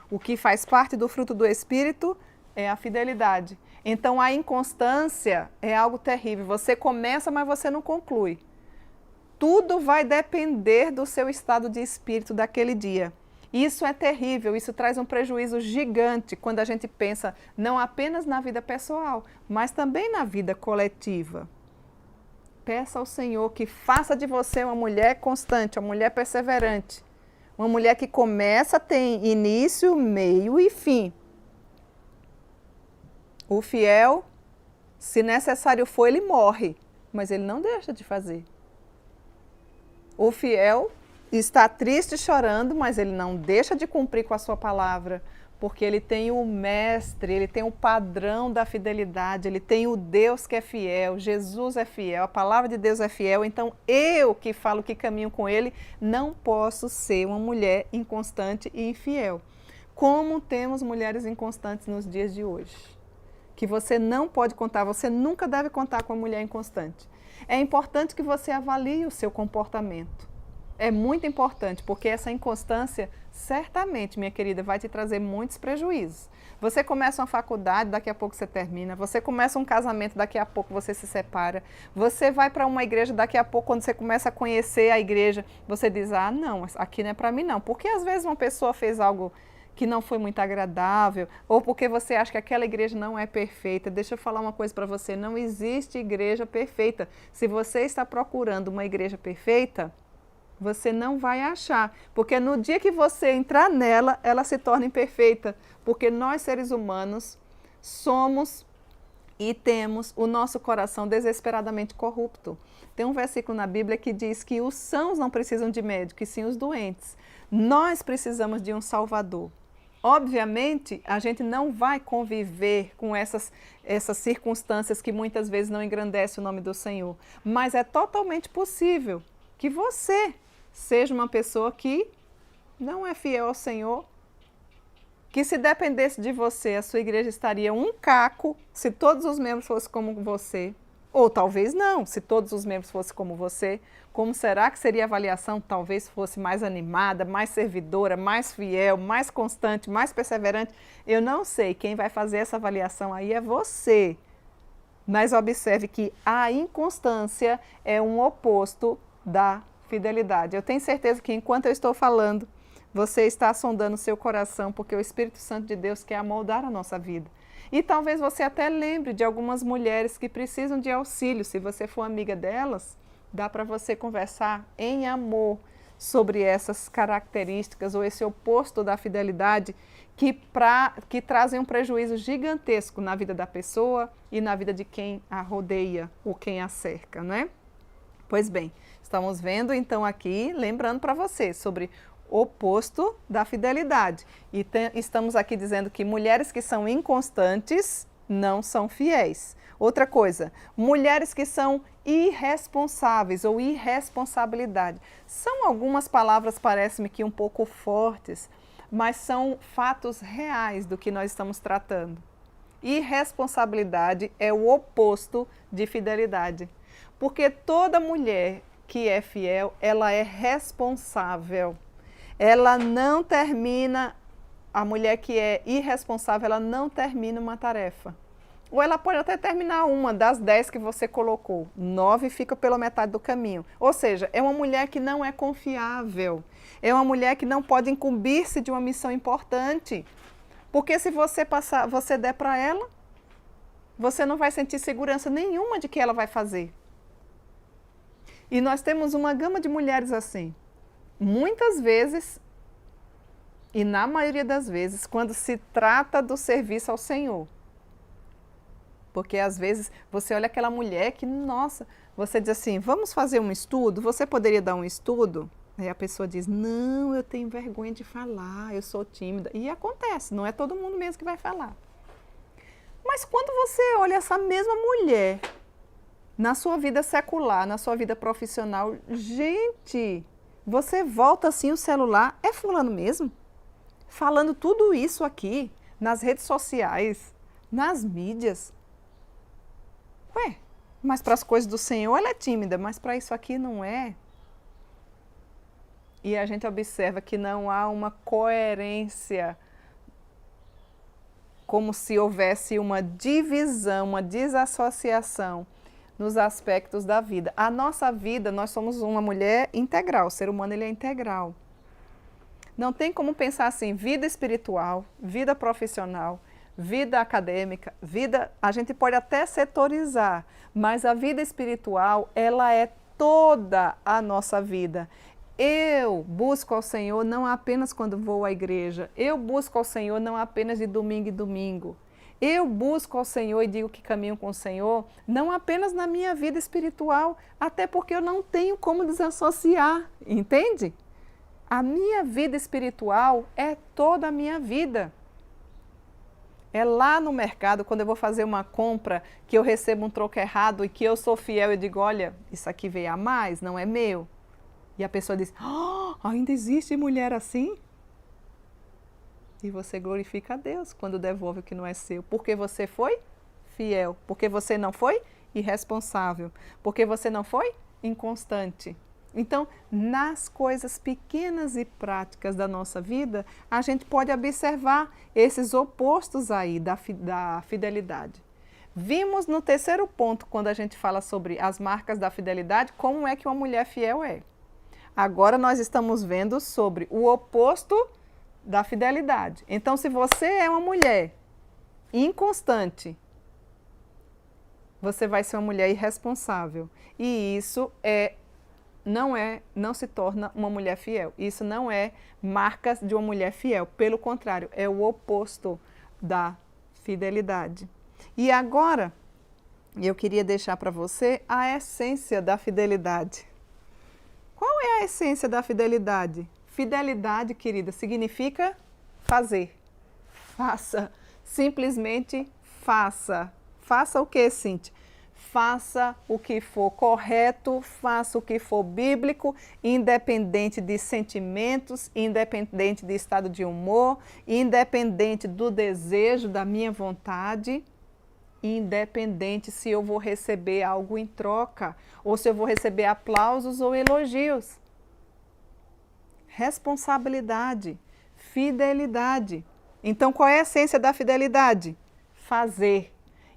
O que faz parte do fruto do Espírito é a fidelidade. Então a inconstância é algo terrível. Você começa, mas você não conclui. Tudo vai depender do seu estado de espírito daquele dia. Isso é terrível, isso traz um prejuízo gigante quando a gente pensa não apenas na vida pessoal, mas também na vida coletiva. Peça ao Senhor que faça de você uma mulher constante, uma mulher perseverante, uma mulher que começa, tem início, meio e fim. O fiel, se necessário for, ele morre, mas ele não deixa de fazer. O fiel está triste e chorando, mas ele não deixa de cumprir com a sua palavra, porque ele tem o mestre, ele tem o padrão da fidelidade, ele tem o Deus que é fiel, Jesus é fiel, a palavra de Deus é fiel, então eu que falo que caminho com ele, não posso ser uma mulher inconstante e infiel. Como temos mulheres inconstantes nos dias de hoje, que você não pode contar, você nunca deve contar com uma mulher inconstante. É importante que você avalie o seu comportamento. É muito importante, porque essa inconstância, certamente, minha querida, vai te trazer muitos prejuízos. Você começa uma faculdade, daqui a pouco você termina. Você começa um casamento, daqui a pouco você se separa. Você vai para uma igreja, daqui a pouco, quando você começa a conhecer a igreja, você diz, ah, não, aqui não é para mim não. Porque às vezes uma pessoa fez algo que não foi muito agradável, ou porque você acha que aquela igreja não é perfeita. Deixa eu falar uma coisa para você, não existe igreja perfeita. Se você está procurando uma igreja perfeita, você não vai achar, porque no dia que você entrar nela, ela se torna imperfeita, porque nós seres humanos somos e temos o nosso coração desesperadamente corrupto. Tem um versículo na Bíblia que diz que os sãos não precisam de médico, e sim os doentes. Nós precisamos de um Salvador. Obviamente, a gente não vai conviver com essas circunstâncias que muitas vezes não engrandecem o nome do Senhor, mas é totalmente possível que você seja uma pessoa que não é fiel ao Senhor, que se dependesse de você, a sua igreja estaria um caco se todos os membros fossem como você. Ou talvez não, se todos os membros fossem como você. Como será que seria a avaliação? Talvez fosse mais animada, mais servidora, mais fiel, mais constante, mais perseverante. Eu não sei, quem vai fazer essa avaliação aí é você. Mas observe que a inconstância é um oposto da fidelidade. Eu tenho certeza que enquanto eu estou falando, você está sondando o seu coração, porque o Espírito Santo de Deus quer amoldar a nossa vida. E talvez você até lembre de algumas mulheres que precisam de auxílio. Se você for amiga delas, dá para você conversar em amor sobre essas características ou esse oposto da fidelidade que trazem um prejuízo gigantesco na vida da pessoa e na vida de quem a rodeia ou quem a cerca, não é? Pois bem, estamos vendo então aqui, lembrando para você sobre oposto da fidelidade. E estamos aqui dizendo que mulheres que são inconstantes não são fiéis. Outra coisa, mulheres que são irresponsáveis ou irresponsabilidade. São algumas palavras, parece-me que um pouco fortes, mas são fatos reais do que nós estamos tratando. Irresponsabilidade é o oposto de fidelidade. Porque toda mulher que é fiel, ela é responsável. Ela não termina, a mulher que é irresponsável, ela não termina uma tarefa. Ou ela pode até terminar uma das 10 que você colocou. 9 fica pela metade do caminho. Ou seja, é uma mulher que não é confiável. É uma mulher que não pode incumbir-se de uma missão importante. Porque se você der para ela, você não vai sentir segurança nenhuma de que ela vai fazer. E nós temos uma gama de mulheres assim. Muitas vezes, e na maioria das vezes, quando se trata do serviço ao Senhor. Porque às vezes você olha aquela mulher que, nossa, você diz assim, vamos fazer um estudo? Você poderia dar um estudo? Aí a pessoa diz, não, eu tenho vergonha de falar, eu sou tímida. E acontece, não é todo mundo mesmo que vai falar. Mas quando você olha essa mesma mulher na sua vida secular, na sua vida profissional, gente, você volta assim o celular, é fulano mesmo? Falando tudo isso aqui, nas redes sociais, nas mídias. Ué, mas para as coisas do Senhor ela é tímida, mas para isso aqui não é. E a gente observa que não há uma coerência, como se houvesse uma divisão, uma desassociação nos aspectos da vida. A nossa vida, nós somos uma mulher integral, o ser humano ele é integral. Não tem como pensar assim, vida espiritual, vida profissional, vida acadêmica, a gente pode até setorizar, mas a vida espiritual, ela é toda a nossa vida. Eu busco ao Senhor não apenas quando vou à igreja, eu busco ao Senhor não apenas de domingo em domingo. Eu busco ao Senhor e digo que caminho com o Senhor, não apenas na minha vida espiritual, até porque eu não tenho como desassociar, entende? A minha vida espiritual é toda a minha vida. É lá no mercado, quando eu vou fazer uma compra, que eu recebo um troco errado e que eu sou fiel, eu digo, olha, isso aqui veio a mais, não é meu. E a pessoa diz, ainda existe mulher assim? E você glorifica a Deus quando devolve o que não é seu. Porque você foi fiel. Porque você não foi irresponsável. Porque você não foi inconstante. Então, nas coisas pequenas e práticas da nossa vida, a gente pode observar esses opostos aí da fidelidade. Vimos no terceiro ponto, quando a gente fala sobre as marcas da fidelidade, como é que uma mulher fiel é. Agora nós estamos vendo sobre o oposto da fidelidade. Então, se você é uma mulher inconstante, você vai ser uma mulher irresponsável. E isso não se torna uma mulher fiel. Isso não é marcas de uma mulher fiel. Pelo contrário, é o oposto da fidelidade. E agora, eu queria deixar para você a essência da fidelidade. Qual é a essência da fidelidade? Fidelidade, querida, significa fazer. Faça. Simplesmente faça. Faça o que, Cíntia? Faça o que for correto, faça o que for bíblico, independente de sentimentos, independente de estado de humor, independente do desejo, da minha vontade, independente se eu vou receber algo em troca, ou se eu vou receber aplausos ou elogios. Responsabilidade, fidelidade. Então, qual é a essência da fidelidade? Fazer.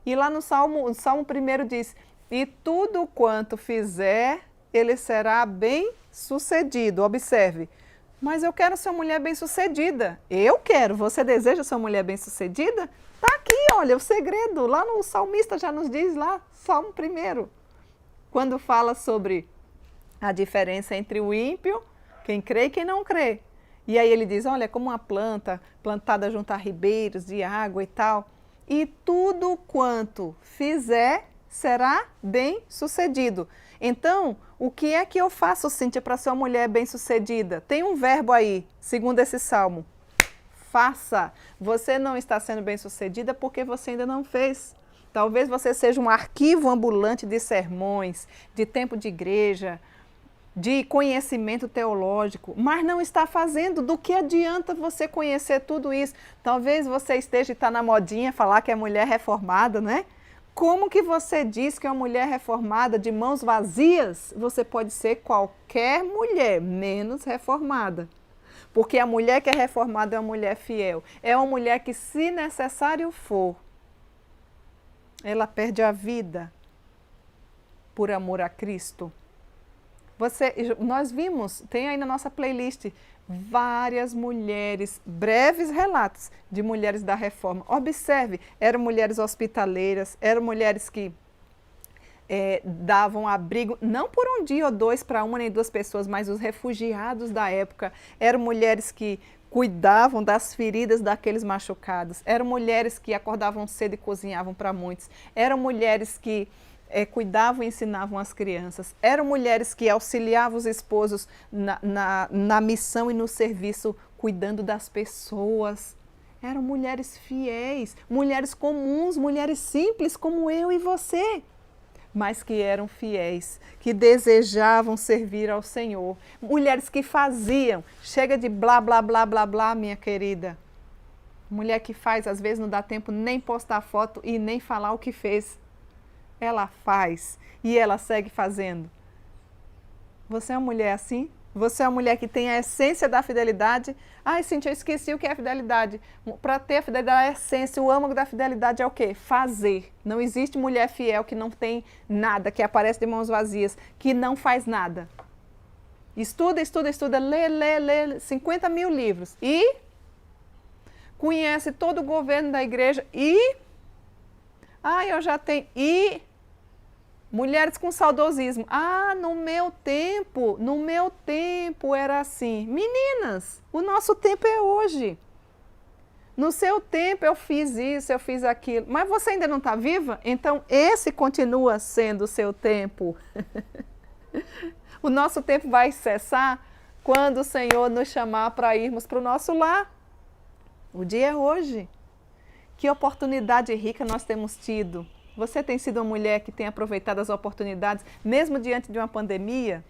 E lá no Salmo 1 diz, e tudo quanto fizer, ele será bem sucedido. Observe, mas eu quero ser uma mulher bem sucedida. Eu quero, você deseja ser uma mulher bem sucedida? Está aqui, olha, o segredo, lá no salmista já nos diz lá, Salmo 1, quando fala sobre a diferença entre o ímpio, quem crê e quem não crê. E aí ele diz, olha, é como uma planta plantada junto a ribeiros de água e tal. E tudo quanto fizer será bem sucedido. Então, o que é que eu faço, Cíntia, para ser uma mulher bem sucedida? Tem um verbo aí, segundo esse salmo. Faça. Você não está sendo bem sucedida porque você ainda não fez. Talvez você seja um arquivo ambulante de sermões, de tempo de igreja, de conhecimento teológico, mas não está fazendo. Do que adianta você conhecer tudo isso? Talvez você esteja e está na modinha falar que é mulher reformada, né? Como que você diz que é uma mulher reformada de mãos vazias? Você pode ser qualquer mulher, menos reformada. Porque a mulher que é reformada é uma mulher fiel. É uma mulher que, se necessário for, ela perde a vida por amor a Cristo. Nós vimos, tem aí na nossa playlist, várias mulheres, breves relatos de mulheres da reforma. Observe, eram mulheres hospitaleiras, eram mulheres que davam abrigo, não por um dia ou dois para uma nem duas pessoas, mas os refugiados da época. Eram mulheres que cuidavam das feridas daqueles machucados. Eram mulheres que acordavam cedo e cozinhavam para muitos. Eram mulheres que cuidavam e ensinavam as crianças. Eram mulheres que auxiliavam os esposos na missão e no serviço, cuidando das pessoas. Eram mulheres fiéis, mulheres comuns, mulheres simples como eu e você, mas que eram fiéis, que desejavam servir ao Senhor. Mulheres que faziam. Chega de blá, blá, blá, blá, blá, minha querida. Mulher que faz, às vezes não dá tempo nem postar foto e nem falar o que fez. Ela faz e ela segue fazendo. Você é uma mulher assim? Você é uma mulher que tem a essência da fidelidade? Ai, Cíntia, eu esqueci o que é fidelidade. Para ter a fidelidade, a essência, o âmago da fidelidade é o quê? Fazer. Não existe mulher fiel que não tem nada, que aparece de mãos vazias, que não faz nada. Estuda, estuda, estuda, lê 50 mil livros e conhece todo o governo da igreja e... eu já tenho... E mulheres com saudosismo. No meu tempo era assim. Meninas, o nosso tempo é hoje. No seu tempo eu fiz isso, eu fiz aquilo. Mas você ainda não está viva? Então esse continua sendo o seu tempo. O nosso tempo vai cessar quando o Senhor nos chamar para irmos para o nosso lar. O dia é hoje. Que oportunidade rica nós temos tido. Você tem sido uma mulher que tem aproveitado as oportunidades, mesmo diante de uma pandemia?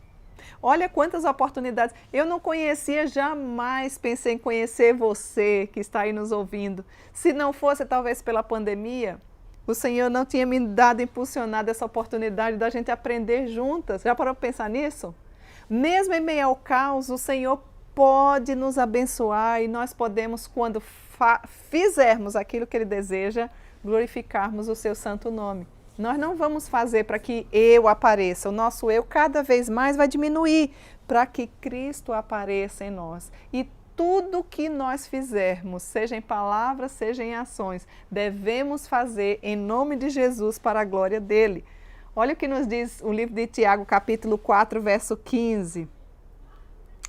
Olha quantas oportunidades. Eu não conhecia, jamais pensei em conhecer você que está aí nos ouvindo. Se não fosse talvez pela pandemia, o Senhor não tinha me dado, impulsionado essa oportunidade da gente aprender juntas. Já parou para pensar nisso? Mesmo em meio ao caos, o Senhor pode nos abençoar e nós podemos, quando fizermos aquilo que Ele deseja, glorificarmos o seu santo nome. Nós não vamos fazer para que eu apareça, o nosso eu cada vez mais vai diminuir, para que Cristo apareça em nós. E tudo que nós fizermos, seja em palavras, seja em ações, devemos fazer em nome de Jesus para a glória dele. Olha o que nos diz o livro de Tiago, capítulo 4, verso 15.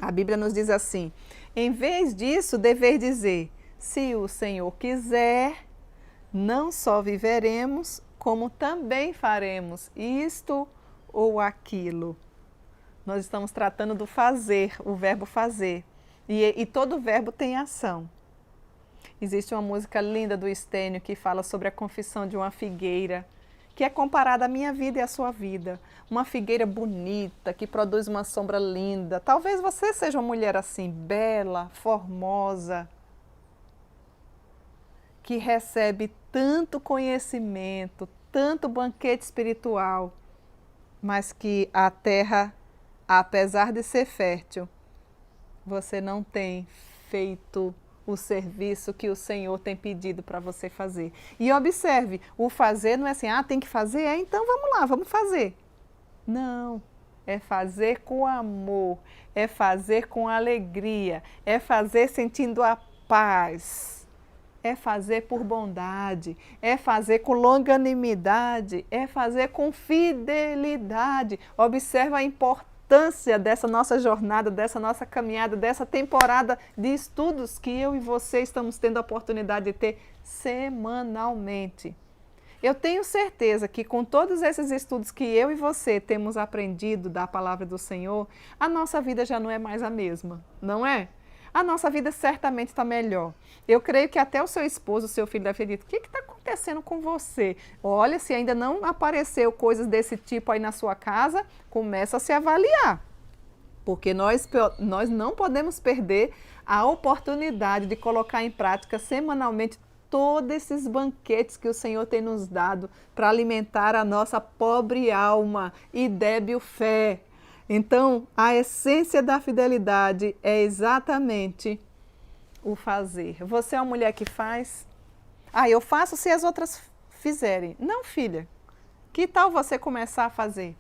A Bíblia nos diz assim: em vez disso, dever dizer, se o Senhor quiser, não só viveremos, como também faremos isto ou aquilo. Nós estamos tratando do fazer, o verbo fazer. E todo verbo tem ação. Existe uma música linda do Estênio que fala sobre a confissão de uma figueira, que é comparada à minha vida e à sua vida. Uma figueira bonita, que produz uma sombra linda. Talvez você seja uma mulher assim, bela, formosa, que recebe tanto conhecimento, tanto banquete espiritual, mas que a terra, apesar de ser fértil, você não tem feito o serviço que o Senhor tem pedido para você fazer. E observe, o fazer não é assim, tem que fazer? Então vamos lá, vamos fazer. Não, é fazer com amor, é fazer com alegria, é fazer sentindo a paz, é fazer por bondade, é fazer com longanimidade, é fazer com fidelidade. Observa a importância dessa nossa jornada, dessa nossa caminhada, dessa temporada de estudos que eu e você estamos tendo a oportunidade de ter semanalmente. Eu tenho certeza que com todos esses estudos que eu e você temos aprendido da palavra do Senhor, a nossa vida já não é mais a mesma, não é? A nossa vida certamente está melhor. Eu creio que até o seu esposo, o seu filho deve ter dito, o que está acontecendo com você? Olha, se ainda não apareceu coisas desse tipo aí na sua casa, começa a se avaliar. Porque nós não podemos perder a oportunidade de colocar em prática semanalmente todos esses banquetes que o Senhor tem nos dado para alimentar a nossa pobre alma e débil fé. Então, a essência da fidelidade é exatamente o fazer. Você é uma mulher que faz? Eu faço se as outras fizerem. Não, filha. Que tal você começar a fazer?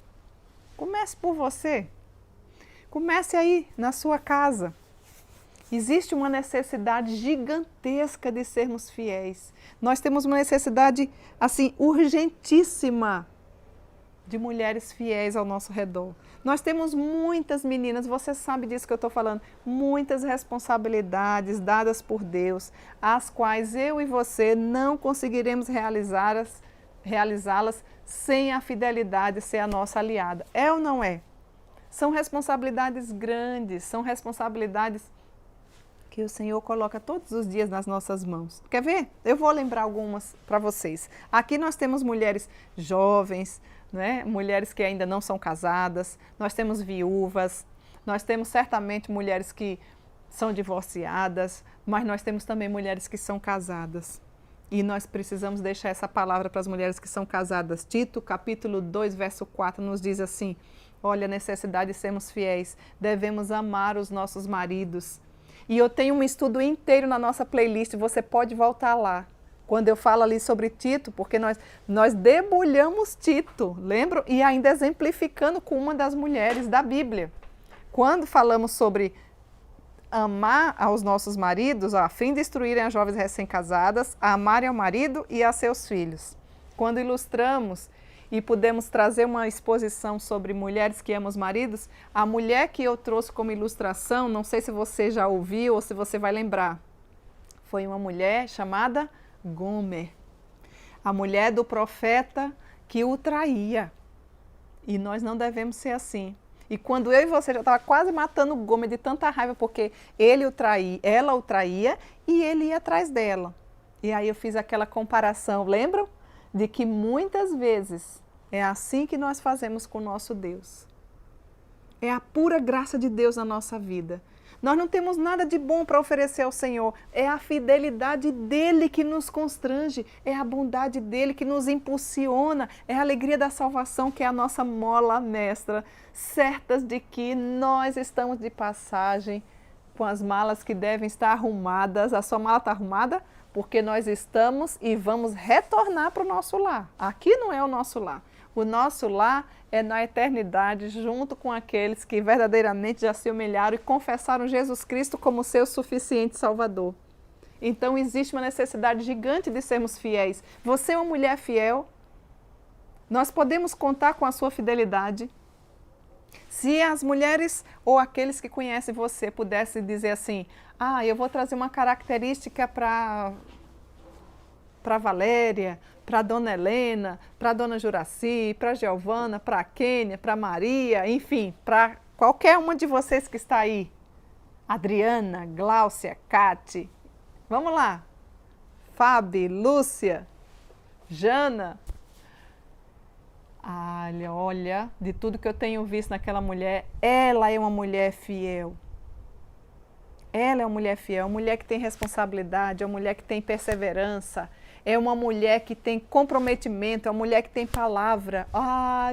Comece por você. Comece aí na sua casa. Existe uma necessidade gigantesca de sermos fiéis. Nós temos uma necessidade, assim, urgentíssima de mulheres fiéis ao nosso redor. Nós temos muitas meninas, você sabe disso que eu estou falando, muitas responsabilidades dadas por Deus, as quais eu e você não conseguiremos realizá-las sem a fidelidade ser a nossa aliada. É ou não é? São responsabilidades grandes, são responsabilidades que o Senhor coloca todos os dias nas nossas mãos. Quer ver? Eu vou lembrar algumas para vocês. Aqui nós temos mulheres jovens, né? Mulheres que ainda não são casadas, nós temos viúvas, nós temos certamente mulheres que são divorciadas, mas nós temos também mulheres que são casadas. E nós precisamos deixar essa palavra para as mulheres que são casadas. Tito, capítulo 2, verso 4, nos diz assim, olha, a necessidade de sermos fiéis, devemos amar os nossos maridos. E eu tenho um estudo inteiro na nossa playlist, você pode voltar lá. Quando eu falo ali sobre Tito, porque nós debulhamos Tito, lembram? E ainda exemplificando com uma das mulheres da Bíblia. Quando falamos sobre amar aos nossos maridos, a fim de instruírem as jovens recém-casadas, a amarem ao marido e a seus filhos. Quando ilustramos e pudemos trazer uma exposição sobre mulheres que amam os maridos, a mulher que eu trouxe como ilustração, não sei se você já ouviu ou se você vai lembrar, foi uma mulher chamada Gomer, a mulher do profeta que o traía. E nós não devemos ser assim. E quando eu e você já estava quase matando Gomer de tanta raiva, porque ela o traía e ele ia atrás dela. E aí eu fiz aquela comparação, lembram? De que muitas vezes é assim que nós fazemos com o nosso Deus. É a pura graça de Deus na nossa vida. Nós não temos nada de bom para oferecer ao Senhor. É a fidelidade dEle que nos constrange, é a bondade dEle que nos impulsiona, é a alegria da salvação que é a nossa mola mestra, certas de que nós estamos de passagem com as malas que devem estar arrumadas. A sua mala está arrumada? Porque nós estamos e vamos retornar para o nosso lar. Aqui não é o nosso lar. O nosso lar é na eternidade, junto com aqueles que verdadeiramente já se humilharam e confessaram Jesus Cristo como seu suficiente Salvador. Então existe uma necessidade gigante de sermos fiéis. Você é uma mulher fiel? Nós podemos contar com a sua fidelidade? Se as mulheres ou aqueles que conhecem você pudessem dizer assim, eu vou trazer uma característica para Valéria, para Dona Helena, para Dona Juraci, para Giovana, para Kênia, para Maria, enfim, para qualquer uma de vocês que está aí. Adriana, Gláucia, Cate. Vamos lá. Fábio, Lúcia, Jana. Olha, de tudo que eu tenho visto naquela mulher, ela é uma mulher fiel. Ela é uma mulher que tem responsabilidade, é uma mulher que tem perseverança, é uma mulher que tem comprometimento, é uma mulher que tem palavra.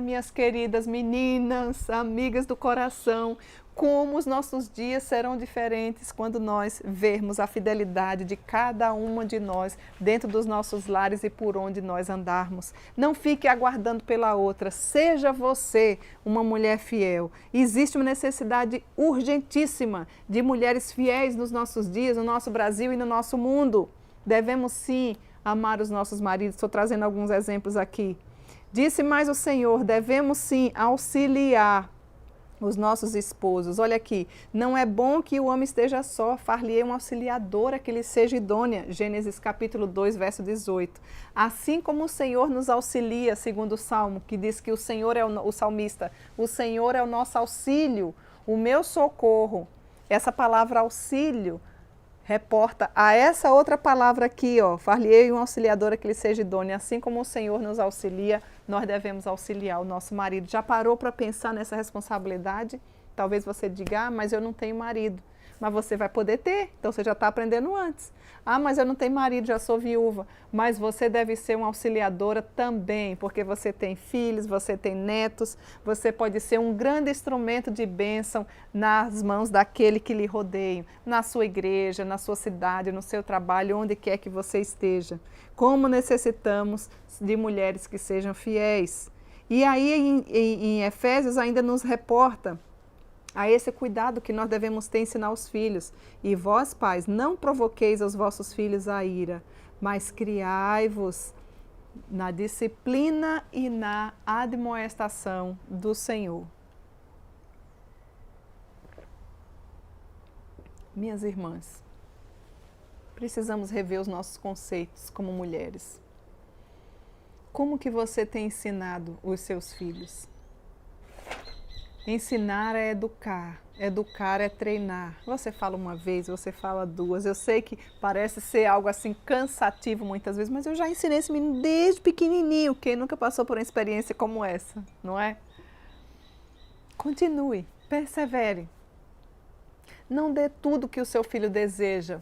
Minhas queridas meninas, amigas do coração, como os nossos dias serão diferentes quando nós vermos a fidelidade de cada uma de nós dentro dos nossos lares e por onde nós andarmos. Não fique aguardando pela outra, seja você uma mulher fiel. Existe uma necessidade urgentíssima de mulheres fiéis nos nossos dias, no nosso Brasil e no nosso mundo. Devemos sim amar os nossos maridos. Estou trazendo alguns exemplos aqui. Disse mais o Senhor, devemos sim auxiliar os nossos esposos. Olha aqui, não é bom que o homem esteja só, far-lhe-ei uma auxiliadora que lhe seja idônea. Gênesis capítulo 2, verso 18. Assim como o Senhor nos auxilia, segundo o Salmo, que diz que o Senhor é o salmista, o Senhor é o nosso auxílio, o meu socorro. Essa palavra auxílio reporta a essa outra palavra aqui, far-lhe-ei uma auxiliadora que lhe seja idônea. Assim como o Senhor nos auxilia, nós devemos auxiliar o nosso marido. Já parou para pensar nessa responsabilidade? Talvez você diga, mas eu não tenho marido. Mas você vai poder ter, então você já está aprendendo antes. Mas eu não tenho marido, já sou viúva. Mas você deve ser uma auxiliadora também, porque você tem filhos, você tem netos, você pode ser um grande instrumento de bênção nas mãos daquele que lhe rodeia, na sua igreja, na sua cidade, no seu trabalho, onde quer que você esteja. Como necessitamos de mulheres que sejam fiéis. E aí em Efésios ainda nos reporta a esse cuidado que nós devemos ter, ensinar aos filhos. E vós, pais, não provoqueis aos vossos filhos a ira, mas criai-vos na disciplina e na admoestação do Senhor. Minhas irmãs, precisamos rever os nossos conceitos como mulheres. Como que você tem ensinado os seus filhos? Ensinar é educar, educar é treinar. Você fala uma vez, você fala duas. Eu sei que parece ser algo assim cansativo muitas vezes, mas eu já ensinei esse menino desde pequenininho. Quem nunca passou por uma experiência como essa, não é? Continue, persevere. Não dê tudo que o seu filho deseja.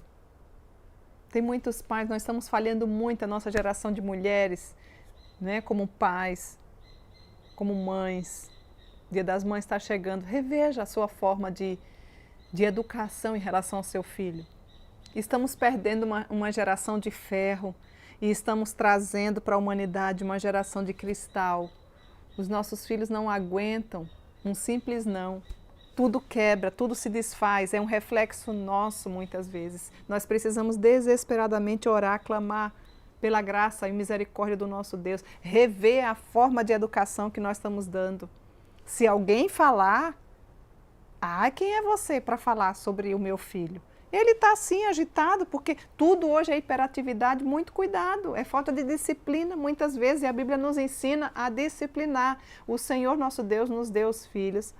Tem muitos pais, nós estamos falhando muito, a nossa geração de mulheres, né, como pais, como mães. Dia das Mães está chegando, reveja a sua forma de educação em relação ao seu filho. Estamos perdendo uma geração de ferro e estamos trazendo para a humanidade uma geração de cristal. Os nossos filhos não aguentam um simples não. Tudo quebra, tudo se desfaz, é um reflexo nosso muitas vezes. Nós precisamos desesperadamente orar, clamar pela graça e misericórdia do nosso Deus, rever a forma de educação que nós estamos dando. Se alguém falar, quem é você para falar sobre o meu filho? Ele está assim agitado, porque tudo hoje é hiperatividade, muito cuidado, é falta de disciplina muitas vezes, e a Bíblia nos ensina a disciplinar. O Senhor nosso Deus nos deu os filhos,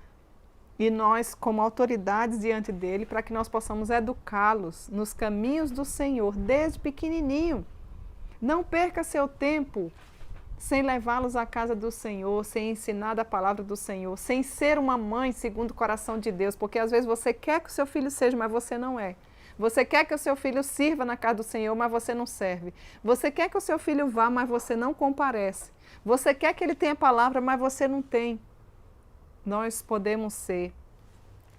e nós como autoridades diante dele, para que nós possamos educá-los nos caminhos do Senhor, desde pequenininho. Não perca seu tempo sem levá-los à casa do Senhor, sem ensinar a palavra do Senhor, sem ser uma mãe segundo o coração de Deus, porque às vezes você quer que o seu filho seja, mas você não é. Você quer que o seu filho sirva na casa do Senhor, mas você não serve. Você quer que o seu filho vá, mas você não comparece. Você quer que ele tenha palavra, mas você não tem. Nós podemos ser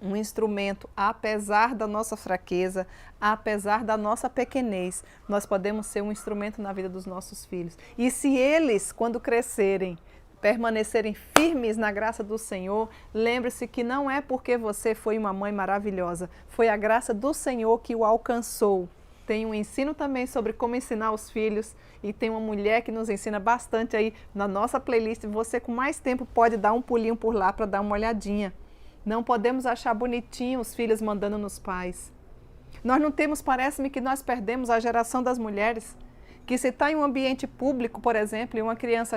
um instrumento, apesar da nossa fraqueza, apesar da nossa pequenez, nós podemos ser um instrumento na vida dos nossos filhos. E se eles, quando crescerem, permanecerem firmes na graça do Senhor, lembre-se que não é porque você foi uma mãe maravilhosa, foi a graça do Senhor que o alcançou. Tem um ensino também sobre como ensinar os filhos e tem uma mulher que nos ensina bastante aí na nossa playlist. Você com mais tempo pode dar um pulinho por lá para dar uma olhadinha. Não podemos achar bonitinho os filhos mandando nos pais. Nós não temos, parece-me que nós perdemos a geração das mulheres, que se está em um ambiente público, por exemplo, e uma criança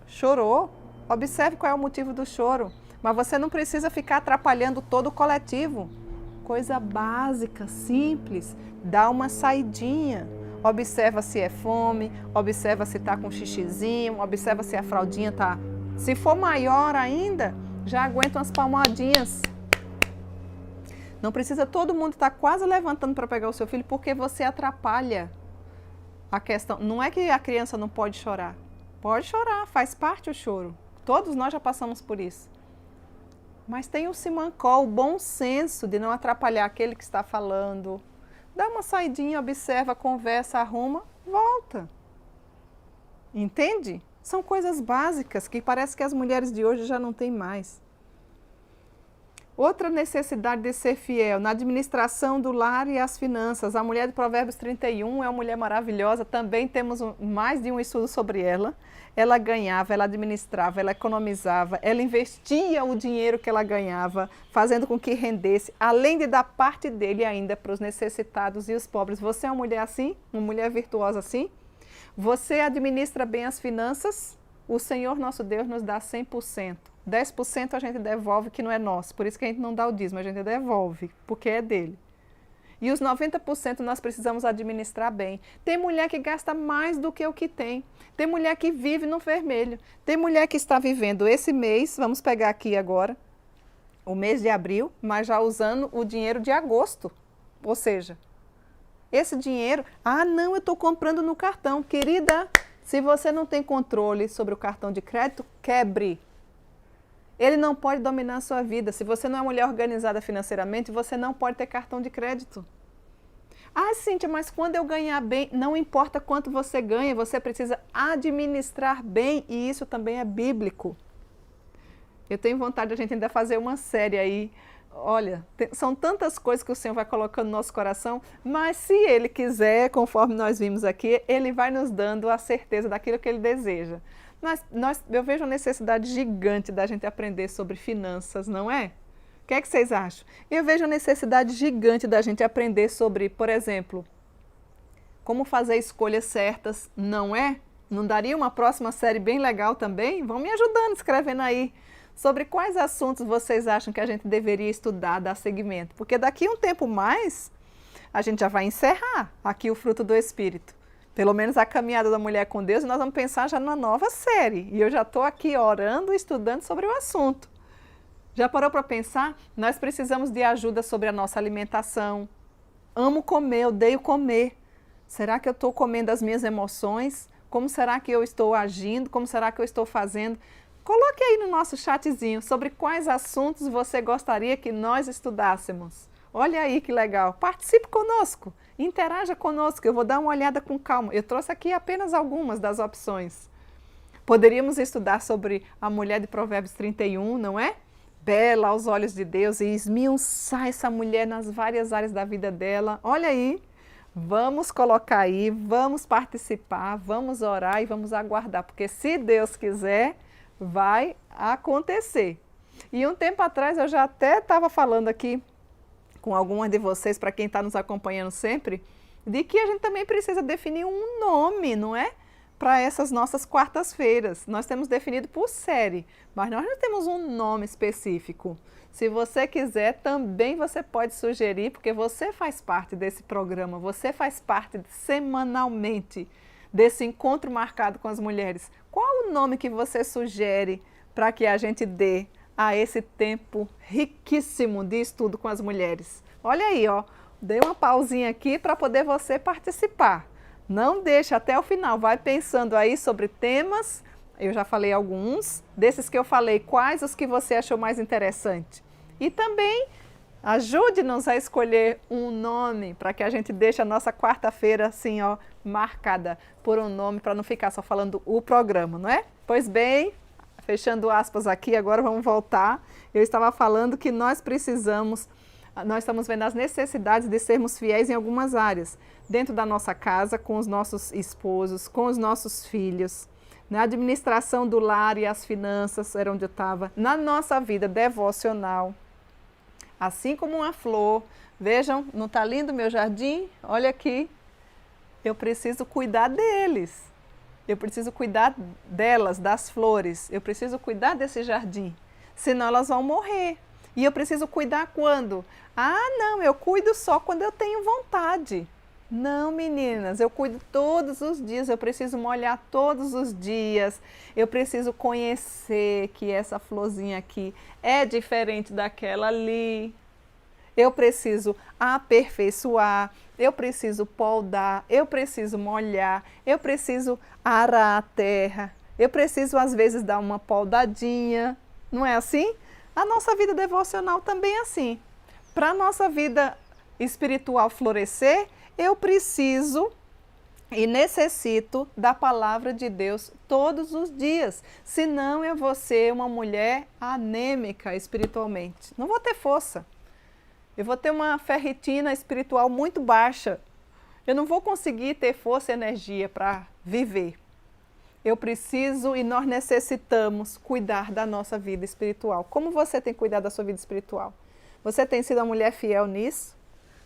chorou, observe qual é o motivo do choro. Mas você não precisa ficar atrapalhando todo o coletivo. Coisa básica, simples, dá uma saidinha. Observa se é fome, observa se está com xixizinho, observa se a fraldinha está... Se for maior ainda, já aguenta umas palmadinhas. Não precisa todo mundo estar quase levantando para pegar o seu filho, porque você atrapalha a questão. Não é que a criança não pode chorar. Pode chorar, faz parte o choro. Todos nós já passamos por isso. Mas tem o simancol, o bom senso de não atrapalhar aquele que está falando. Dá uma saidinha, observa, conversa, arruma, volta. Entende? São coisas básicas que parece que as mulheres de hoje já não têm mais. Outra necessidade de ser fiel na administração do lar e as finanças. A mulher de Provérbios 31 é uma mulher maravilhosa, também temos mais de um estudo sobre ela. Ela ganhava, ela administrava, ela economizava, ela investia o dinheiro que ela ganhava, fazendo com que rendesse, além de dar parte dele ainda para os necessitados e os pobres. Você é uma mulher assim? Uma mulher virtuosa assim? Você administra bem as finanças? O Senhor nosso Deus nos dá 100%. 10% a gente devolve que não é nosso, por isso que a gente não dá o dízimo, a gente devolve, porque é dele. E os 90% nós precisamos administrar bem. Tem mulher que gasta mais do que o que tem. Tem mulher que vive no vermelho. Tem mulher que está vivendo esse mês, vamos pegar aqui agora, o mês de abril, mas já usando o dinheiro de agosto. Ou seja, esse dinheiro, não, eu estou comprando no cartão. Querida, se você não tem controle sobre o cartão de crédito, quebre. Ele não pode dominar a sua vida. Se você não é mulher organizada financeiramente, você não pode ter cartão de crédito. Cíntia, mas quando eu ganhar bem, não importa quanto você ganha, você precisa administrar bem, e isso também é bíblico. Eu tenho vontade de a gente ainda fazer uma série aí. Olha, são tantas coisas que o Senhor vai colocando no nosso coração, mas se Ele quiser, conforme nós vimos aqui, Ele vai nos dando a certeza daquilo que Ele deseja. Eu vejo uma necessidade gigante da gente aprender sobre finanças, não é? O que é que vocês acham? Eu vejo uma necessidade gigante da gente aprender sobre, por exemplo, como fazer escolhas certas, não é? Não daria uma próxima série bem legal também? Vão me ajudando, escrevendo aí. Sobre quais assuntos vocês acham que a gente deveria estudar, dar seguimento? Porque daqui a um tempo mais, a gente já vai encerrar aqui o fruto do Espírito. Pelo menos a caminhada da mulher com Deus, nós vamos pensar já numa nova série. E eu já estou aqui orando e estudando sobre o assunto. Já parou para pensar? Nós precisamos de ajuda sobre a nossa alimentação. Amo comer, odeio comer. Será que eu estou comendo as minhas emoções? Como será que eu estou agindo? Como será que eu estou fazendo? Coloque aí no nosso chatzinho sobre quais assuntos você gostaria que nós estudássemos. Olha aí que legal. Participe conosco. Interaja conosco, eu vou dar uma olhada com calma. Eu trouxe aqui apenas algumas das opções. Poderíamos estudar sobre a mulher de Provérbios 31, não é? Bela aos olhos de Deus, e esmiuçar essa mulher nas várias áreas da vida dela. Olha aí, vamos colocar aí, vamos participar, vamos orar e vamos aguardar, porque se Deus quiser, vai acontecer. E um tempo atrás eu já até estava falando aqui com algumas de vocês, para quem está nos acompanhando sempre, de que a gente também precisa definir um nome, não é? Para essas nossas quartas-feiras. Nós temos definido por série, mas nós não temos um nome específico. Se você quiser, também você pode sugerir, porque você faz parte desse programa, você faz parte semanalmente desse encontro marcado com as mulheres. Qual o nome que você sugere para que a gente dê a esse tempo riquíssimo de estudo com as mulheres? Olha aí, ó, dei uma pausinha aqui para poder você participar. Não deixe até o final, vai pensando aí sobre temas. Eu já falei alguns, desses que eu falei, quais os que você achou mais interessante? E também ajude-nos a escolher um nome para que a gente deixe a nossa quarta-feira assim, ó, marcada por um nome, para não ficar só falando o programa, não é? Pois bem, fechando aspas aqui, agora vamos voltar. Eu estava falando que nós estamos vendo as necessidades de sermos fiéis em algumas áreas. Dentro da nossa casa, com os nossos esposos, com os nossos filhos, na administração do lar e as finanças, era onde eu estava, na nossa vida devocional. Assim como uma flor, vejam, não está lindo meu jardim? Olha aqui, eu preciso cuidar deles. Eu preciso cuidar delas, das flores. Eu preciso cuidar desse jardim. senão elas vão morrer. E eu preciso cuidar quando? Ah, não, eu cuido só quando eu tenho vontade. Não, meninas, eu cuido todos os dias, eu preciso molhar todos os dias, eu preciso conhecer que essa florzinha aqui é diferente daquela ali. Eu preciso aperfeiçoar, eu preciso podar, eu preciso molhar, eu preciso arar a terra, eu preciso às vezes dar uma podadinha, não é assim? A nossa vida devocional também é assim. Para a nossa vida espiritual florescer, eu preciso e necessito da palavra de Deus todos os dias. Senão eu vou ser uma mulher anêmica espiritualmente. Não vou ter força. Eu vou ter uma ferritina espiritual muito baixa. Eu não vou conseguir ter força e energia para viver. Eu preciso e nós necessitamos cuidar da nossa vida espiritual. Como você tem cuidado da sua vida espiritual? Você tem sido uma mulher fiel nisso?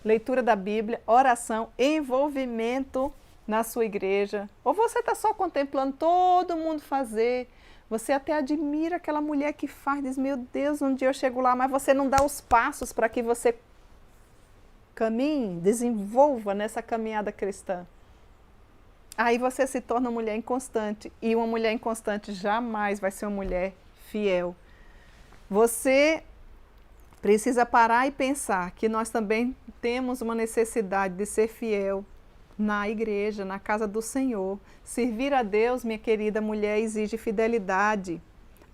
Leitura da Bíblia, oração, envolvimento na sua igreja. Ou você está só contemplando todo mundo fazer? Você até admira aquela mulher que faz, diz, meu Deus, um dia eu chego lá, mas você não dá os passos para que você caminhe, desenvolva nessa caminhada cristã. Aí você se torna uma mulher inconstante, e uma mulher inconstante jamais vai ser uma mulher fiel. Você precisa parar e pensar que nós também temos uma necessidade de ser fiel na igreja, na casa do Senhor. Servir a Deus, minha querida mulher, exige fidelidade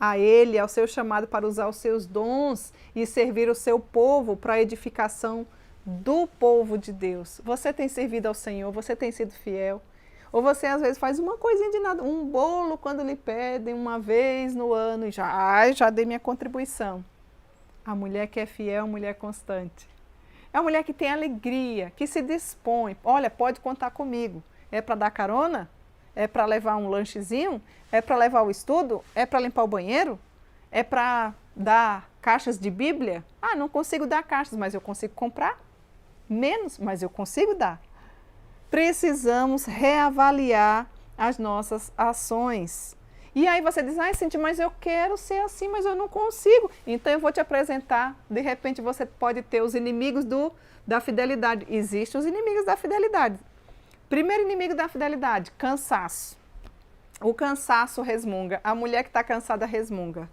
a Ele, ao seu chamado para usar os seus dons e servir o seu povo para a edificação do povo de Deus. Você tem servido ao Senhor, você tem sido fiel? Ou você às vezes faz uma coisinha de nada, um bolo quando lhe pedem uma vez no ano e já dei minha contribuição. A mulher que é fiel, a mulher constante. É uma mulher que tem alegria, que se dispõe. Olha, pode contar comigo. É para dar carona? É para levar um lanchezinho? É para levar o estudo? É para limpar o banheiro? É para dar caixas de Bíblia? Ah, não consigo dar caixas, mas eu consigo comprar. Menos, mas eu consigo dar. Precisamos reavaliar as nossas ações. E aí você diz, ai Cíntia, mas eu quero ser assim, mas eu não consigo. Então eu vou te apresentar, de repente você pode ter os inimigos da fidelidade. Existem os inimigos da fidelidade. Primeiro inimigo da fidelidade, cansaço. O cansaço resmunga, a mulher que está cansada resmunga.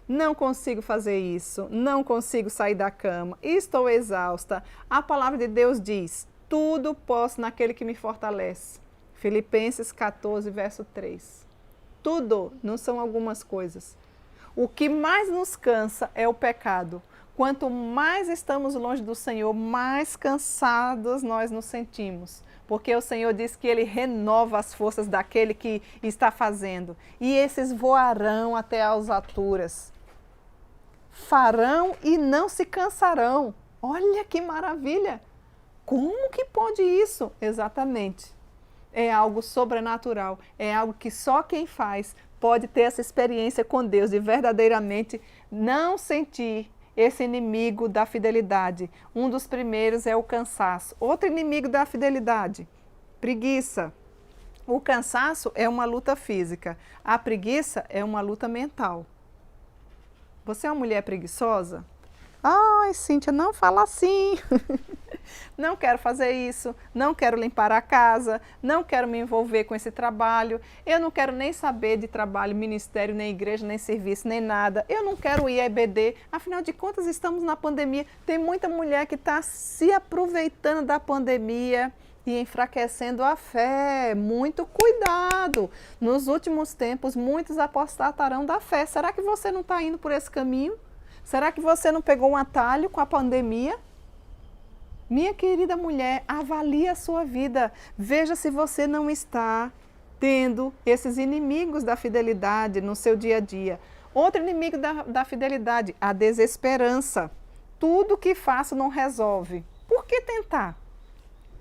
Não consigo fazer isso, não consigo sair da cama, estou exausta. A palavra de Deus diz, tudo posso naquele que me fortalece. Filipenses 14, verso 3. Tudo, não são algumas coisas. O que mais nos cansa é o pecado. Quanto mais estamos longe do Senhor, mais cansados nós nos sentimos. Porque o Senhor diz que Ele renova as forças daquele que está fazendo. E esses voarão até as alturas. Farão e não se cansarão. Olha que maravilha! Como que pode isso? Exatamente. É algo sobrenatural, é algo que só quem faz pode ter essa experiência com Deus e verdadeiramente não sentir esse inimigo da fidelidade. Um dos primeiros é o cansaço. Outro inimigo da fidelidade, preguiça. O cansaço é uma luta física, a preguiça é uma luta mental. Você é uma mulher preguiçosa? Ai, Cíntia, não fala assim. Não quero fazer isso, não quero limpar a casa, não quero me envolver com esse trabalho, eu não quero nem saber de trabalho, ministério, nem igreja, nem serviço, nem nada. Eu não quero ir a EBD, afinal de contas estamos na pandemia. Tem muita mulher que está se aproveitando da pandemia e enfraquecendo a fé. Muito cuidado! Nos últimos tempos, muitos apostatarão da fé. Será que você não está indo por esse caminho? Será que você não pegou um atalho com a pandemia? Minha querida mulher, avalie a sua vida. Veja se você não está tendo esses inimigos da fidelidade no seu dia a dia. Outro inimigo da fidelidade, a desesperança. Tudo que faço não resolve. Por que tentar?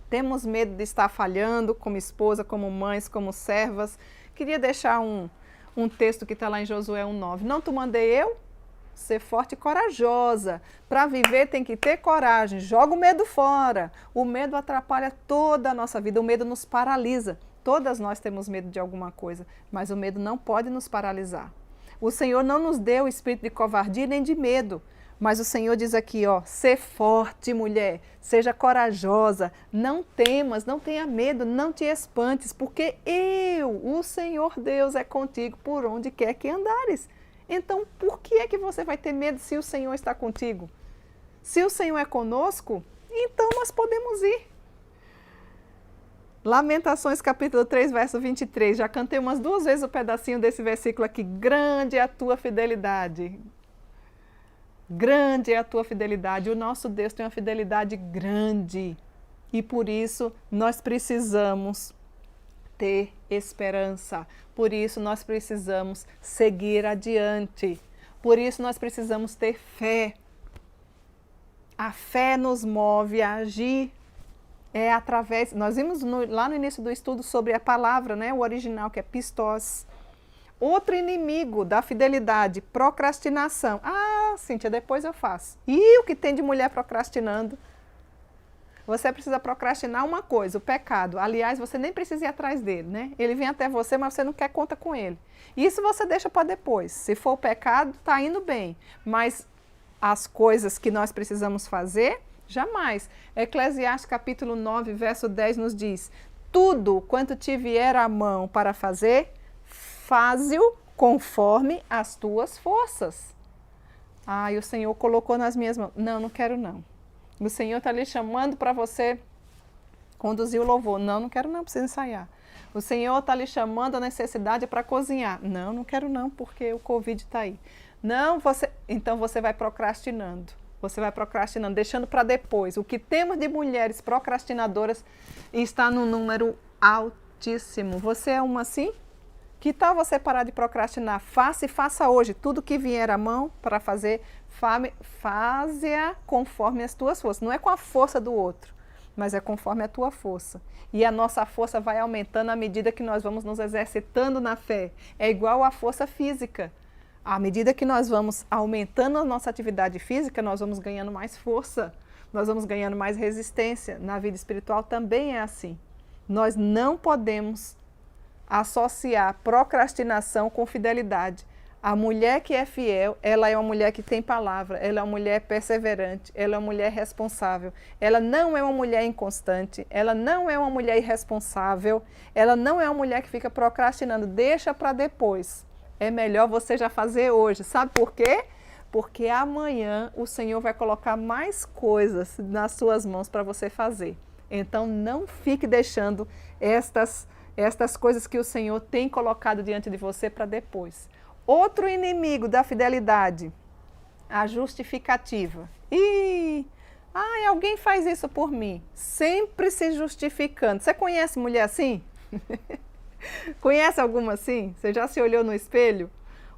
Temos medo de estar falhando como esposa, como mães, como servas. Queria deixar um texto que está lá em Josué 1,9. Não te mandei eu? Ser forte e corajosa. Para viver tem que ter coragem. Joga o medo fora. O medo atrapalha toda a nossa vida. O medo nos paralisa. Todas nós temos medo de alguma coisa, mas o medo não pode nos paralisar. O Senhor não nos deu o espírito de covardia nem de medo. Mas o Senhor diz aqui, ó, ser forte, mulher, seja corajosa, não temas, não tenha medo, não te espantes, porque eu, o Senhor Deus, é contigo por onde quer que andares. Então, por que é que você vai ter medo se o Senhor está contigo? Se o Senhor é conosco, então nós podemos ir. Lamentações capítulo 3, verso 23, já cantei umas 2 vezes o pedacinho desse versículo aqui, grande é a tua fidelidade. Grande é a tua fidelidade, o nosso Deus tem uma fidelidade grande e por isso nós precisamos ter esperança, por isso nós precisamos seguir adiante, por isso nós precisamos ter fé. A fé nos move a agir, é através, nós vimos lá no início do estudo sobre a palavra, né, o original que é pistos. Outro inimigo da fidelidade, procrastinação. Ah, Cíntia, depois eu faço. E o que tem de mulher procrastinando? Você precisa procrastinar uma coisa, o pecado. Aliás, você nem precisa ir atrás dele, né? Ele vem até você, mas você não quer conta com ele. Isso você deixa para depois. Se for o pecado, está indo bem. Mas as coisas que nós precisamos fazer, jamais. Eclesiastes capítulo 9, verso 10 nos diz: tudo quanto te vier à mão para fazer, faze-o conforme as tuas forças. Ah, e o Senhor colocou nas minhas mãos. Não, não quero não. O Senhor está ali chamando para você conduzir o louvor. Não, não quero não, preciso ensaiar. O Senhor está ali chamando a necessidade para cozinhar. Não, não quero não, porque o Covid está aí. Não, então você vai procrastinando. Você vai procrastinando, deixando para depois. O que temos de mulheres procrastinadoras está num número altíssimo. Você é uma assim? Que tal você parar de procrastinar? Faça e faça hoje. Tudo que vier à mão para fazer, faze-a conforme as tuas forças. Não é com a força do outro, mas é conforme a tua força. E a nossa força vai aumentando à medida que nós vamos nos exercitando na fé. É igual à força física. À medida que nós vamos aumentando a nossa atividade física, nós vamos ganhando mais força, nós vamos ganhando mais resistência. Na vida espiritual também é assim. Nós não podemos associar procrastinação com fidelidade. A mulher que é fiel, ela é uma mulher que tem palavra, ela é uma mulher perseverante, ela é uma mulher responsável, ela não é uma mulher inconstante, ela não é uma mulher irresponsável, ela não é uma mulher que fica procrastinando, deixa para depois. É melhor você já fazer hoje. Sabe por quê? Porque amanhã o Senhor vai colocar mais coisas nas suas mãos para você fazer. Então não fique deixando estas coisas que o Senhor tem colocado diante de você para depois. Outro inimigo da fidelidade, a justificativa. Alguém faz isso por mim. Sempre se justificando. Você conhece mulher assim? Conhece alguma assim? Você já se olhou no espelho?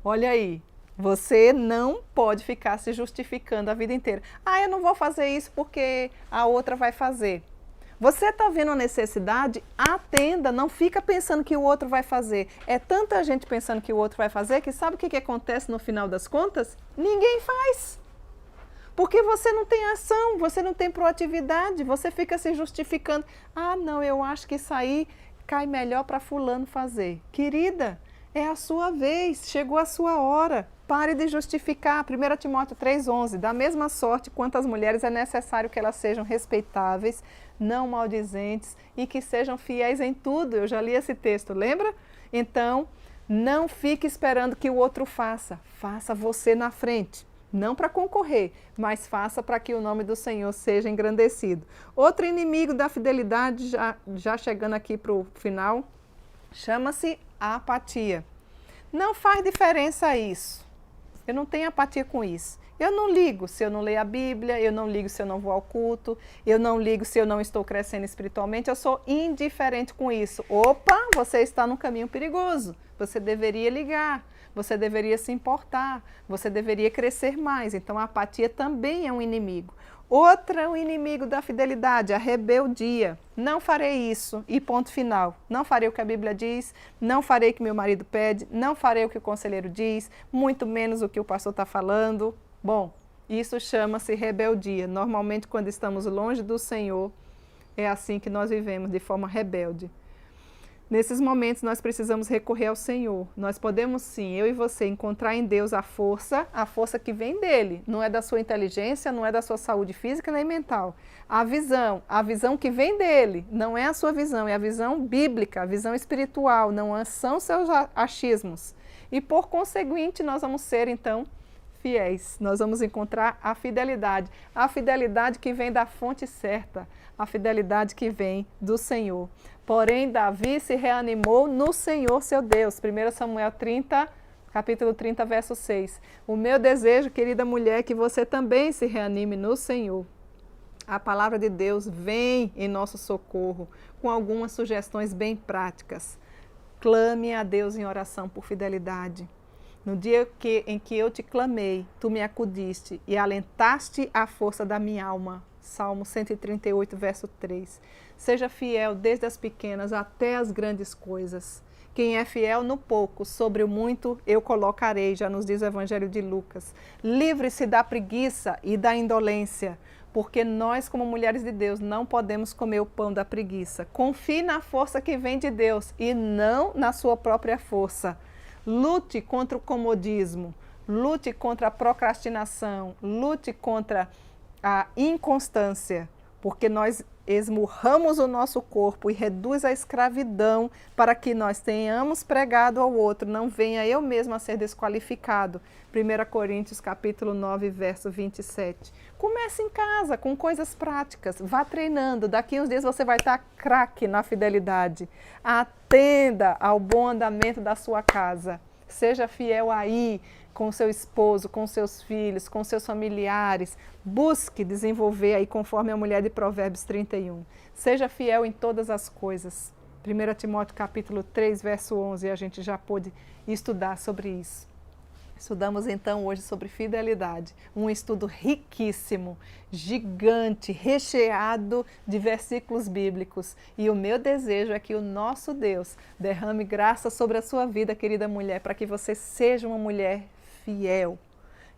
Olha aí, você não pode ficar se justificando a vida inteira. Eu não vou fazer isso porque a outra vai fazer. Você está vendo a necessidade? Atenda, não fica pensando que o outro vai fazer. É tanta gente pensando que o outro vai fazer que sabe o que acontece no final das contas? Ninguém faz. Porque você não tem ação, você não tem proatividade, você fica se justificando. Não, eu acho que isso aí cai melhor para fulano fazer. Querida, é a sua vez, chegou a sua hora. Pare de justificar. 1 Timóteo 3,11. Da mesma sorte, quanto às mulheres, é necessário que elas sejam respeitáveis, não maldizentes e que sejam fiéis em tudo. Eu já li esse texto, lembra? Então, não fique esperando que o outro faça. Faça você na frente. Não para concorrer, mas faça para que o nome do Senhor seja engrandecido. Outro inimigo da fidelidade, já chegando aqui para o final, chama-se apatia. Não faz diferença isso. Eu não tenho apatia com isso. Eu não ligo se eu não leio a Bíblia, eu não ligo se eu não vou ao culto, eu não ligo se eu não estou crescendo espiritualmente, eu sou indiferente com isso. Opa, você está num caminho perigoso, você deveria ligar. Você deveria se importar, você deveria crescer mais. Então, a apatia também é um inimigo. Outro inimigo da fidelidade, a rebeldia. Não farei isso e ponto final. Não farei o que a Bíblia diz, não farei o que meu marido pede, não farei o que o conselheiro diz, muito menos o que o pastor está falando. Bom, isso chama-se rebeldia. Normalmente, quando estamos longe do Senhor, é assim que nós vivemos, de forma rebelde. Nesses momentos nós precisamos recorrer ao Senhor. Nós podemos sim, eu e você, encontrar em Deus a força que vem dele. Não é da sua inteligência, não é da sua saúde física nem mental. A visão que vem dele, não é a sua visão, é a visão bíblica, a visão espiritual, não são seus achismos. E por conseguinte nós vamos ser então fiéis. Nós vamos encontrar a fidelidade que vem da fonte certa, a fidelidade que vem do Senhor. Porém, Davi se reanimou no Senhor seu Deus. 1 Samuel 30, capítulo 30, verso 6. O meu desejo, querida mulher, é que você também se reanime no Senhor. A palavra de Deus vem em nosso socorro com algumas sugestões bem práticas. Clame a Deus em oração por fidelidade. No dia em que eu te clamei, tu me acudiste e alentaste a força da minha alma. Salmo 138, verso 3. Seja fiel desde as pequenas até as grandes coisas. Quem é fiel no pouco, sobre o muito eu colocarei, já nos diz o Evangelho de Lucas. Livre-se da preguiça e da indolência, porque nós, como mulheres de Deus, não podemos comer o pão da preguiça. Confie na força que vem de Deus e não na sua própria força. Lute contra o comodismo, lute contra a procrastinação, lute contra a inconstância, porque nós esmurramos o nosso corpo e reduz a escravidão para que nós tenhamos pregado ao outro, não venha eu mesmo a ser desqualificado. 1 Coríntios capítulo 9, verso 27. Comece em casa com coisas práticas, vá treinando, daqui uns dias você vai estar craque na fidelidade. Atenda ao bom andamento da sua casa, seja fiel aí, com seu esposo, com seus filhos, com seus familiares. Busque desenvolver aí conforme a mulher de Provérbios 31. Seja fiel em todas as coisas. 1 Timóteo capítulo 3, verso 11, a gente já pôde estudar sobre isso. Estudamos então hoje sobre fidelidade, um estudo riquíssimo, gigante, recheado de versículos bíblicos. E o meu desejo é que o nosso Deus derrame graça sobre a sua vida, querida mulher, para que você seja uma mulher fiel.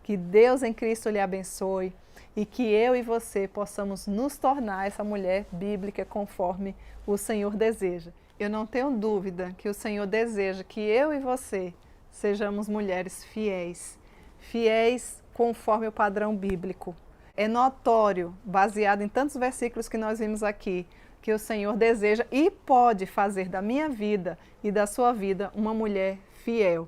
Que Deus em Cristo lhe abençoe e que eu e você possamos nos tornar essa mulher bíblica conforme o Senhor deseja. Eu não tenho dúvida que o Senhor deseja que eu e você sejamos mulheres fiéis, fiéis conforme o padrão bíblico. É notório, baseado em tantos versículos que nós vimos aqui, que o Senhor deseja e pode fazer da minha vida e da sua vida uma mulher fiel.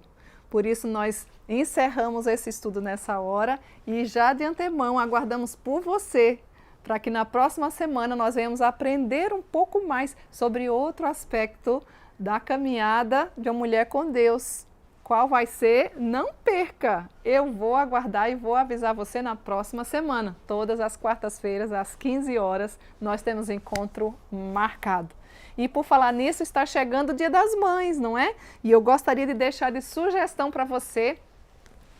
Por isso nós encerramos esse estudo nessa hora e já de antemão aguardamos por você, para que na próxima semana nós venhamos aprender um pouco mais sobre outro aspecto da caminhada de uma mulher com Deus. Qual vai ser? Não perca! Eu vou aguardar e vou avisar você na próxima semana. Todas as quartas-feiras, às 15 horas, nós temos encontro marcado. E por falar nisso, está chegando o Dia das Mães, não é? E eu gostaria de deixar de sugestão para você,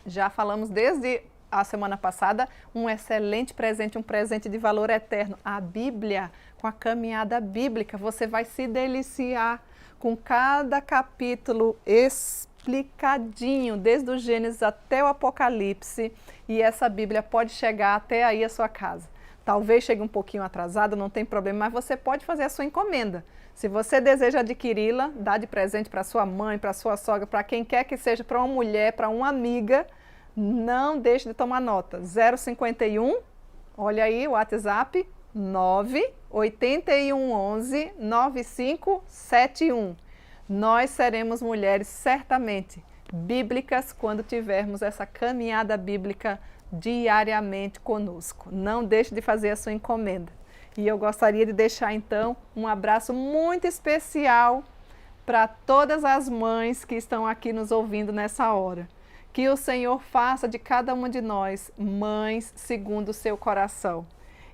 já falamos desde a semana passada, um excelente presente, um presente de valor eterno. A Bíblia, com a caminhada bíblica, você vai se deliciar com cada capítulo explicadinho, desde o Gênesis até o Apocalipse, e essa Bíblia pode chegar até aí a sua casa. Talvez chegue um pouquinho atrasado, não tem problema, mas você pode fazer a sua encomenda. Se você deseja adquiri-la, dá de presente para sua mãe, para sua sogra, para quem quer que seja, para uma mulher, para uma amiga, não deixe de tomar nota. 051, olha aí o WhatsApp, 98111 9571. Nós seremos mulheres certamente bíblicas quando tivermos essa caminhada bíblica diariamente conosco. Não deixe de fazer a sua encomenda. E eu gostaria de deixar então um abraço muito especial para todas as mães que estão aqui nos ouvindo nessa hora. Que o Senhor faça de cada uma de nós mães segundo o seu coração.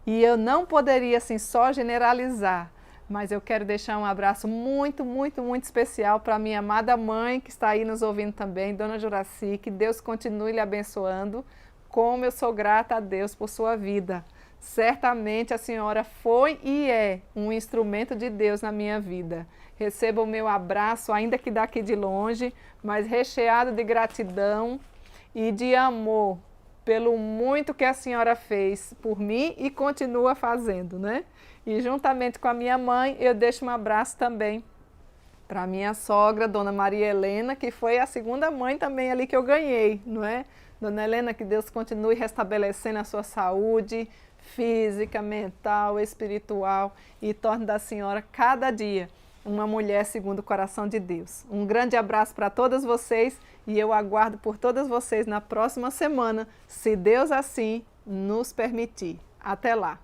E eu não poderia assim só generalizar, mas eu quero deixar um abraço muito, muito, muito especial para a minha amada mãe que está aí nos ouvindo também, Dona Juraci, que Deus continue lhe abençoando, como eu sou grata a Deus por sua vida. Certamente a senhora foi e é um instrumento de Deus na minha vida. Receba o meu abraço, ainda que daqui de longe, mas recheado de gratidão e de amor pelo muito que a senhora fez por mim e continua fazendo, né? E juntamente com a minha mãe, eu deixo um abraço também Para minha sogra, Dona Maria Helena, que foi a segunda mãe também ali que eu ganhei, não é? Dona Helena, que Deus continue restabelecendo a sua saúde física, mental, espiritual e torne da senhora cada dia uma mulher segundo o coração de Deus. Um grande abraço para todas vocês e eu aguardo por todas vocês na próxima semana, se Deus assim nos permitir. Até lá!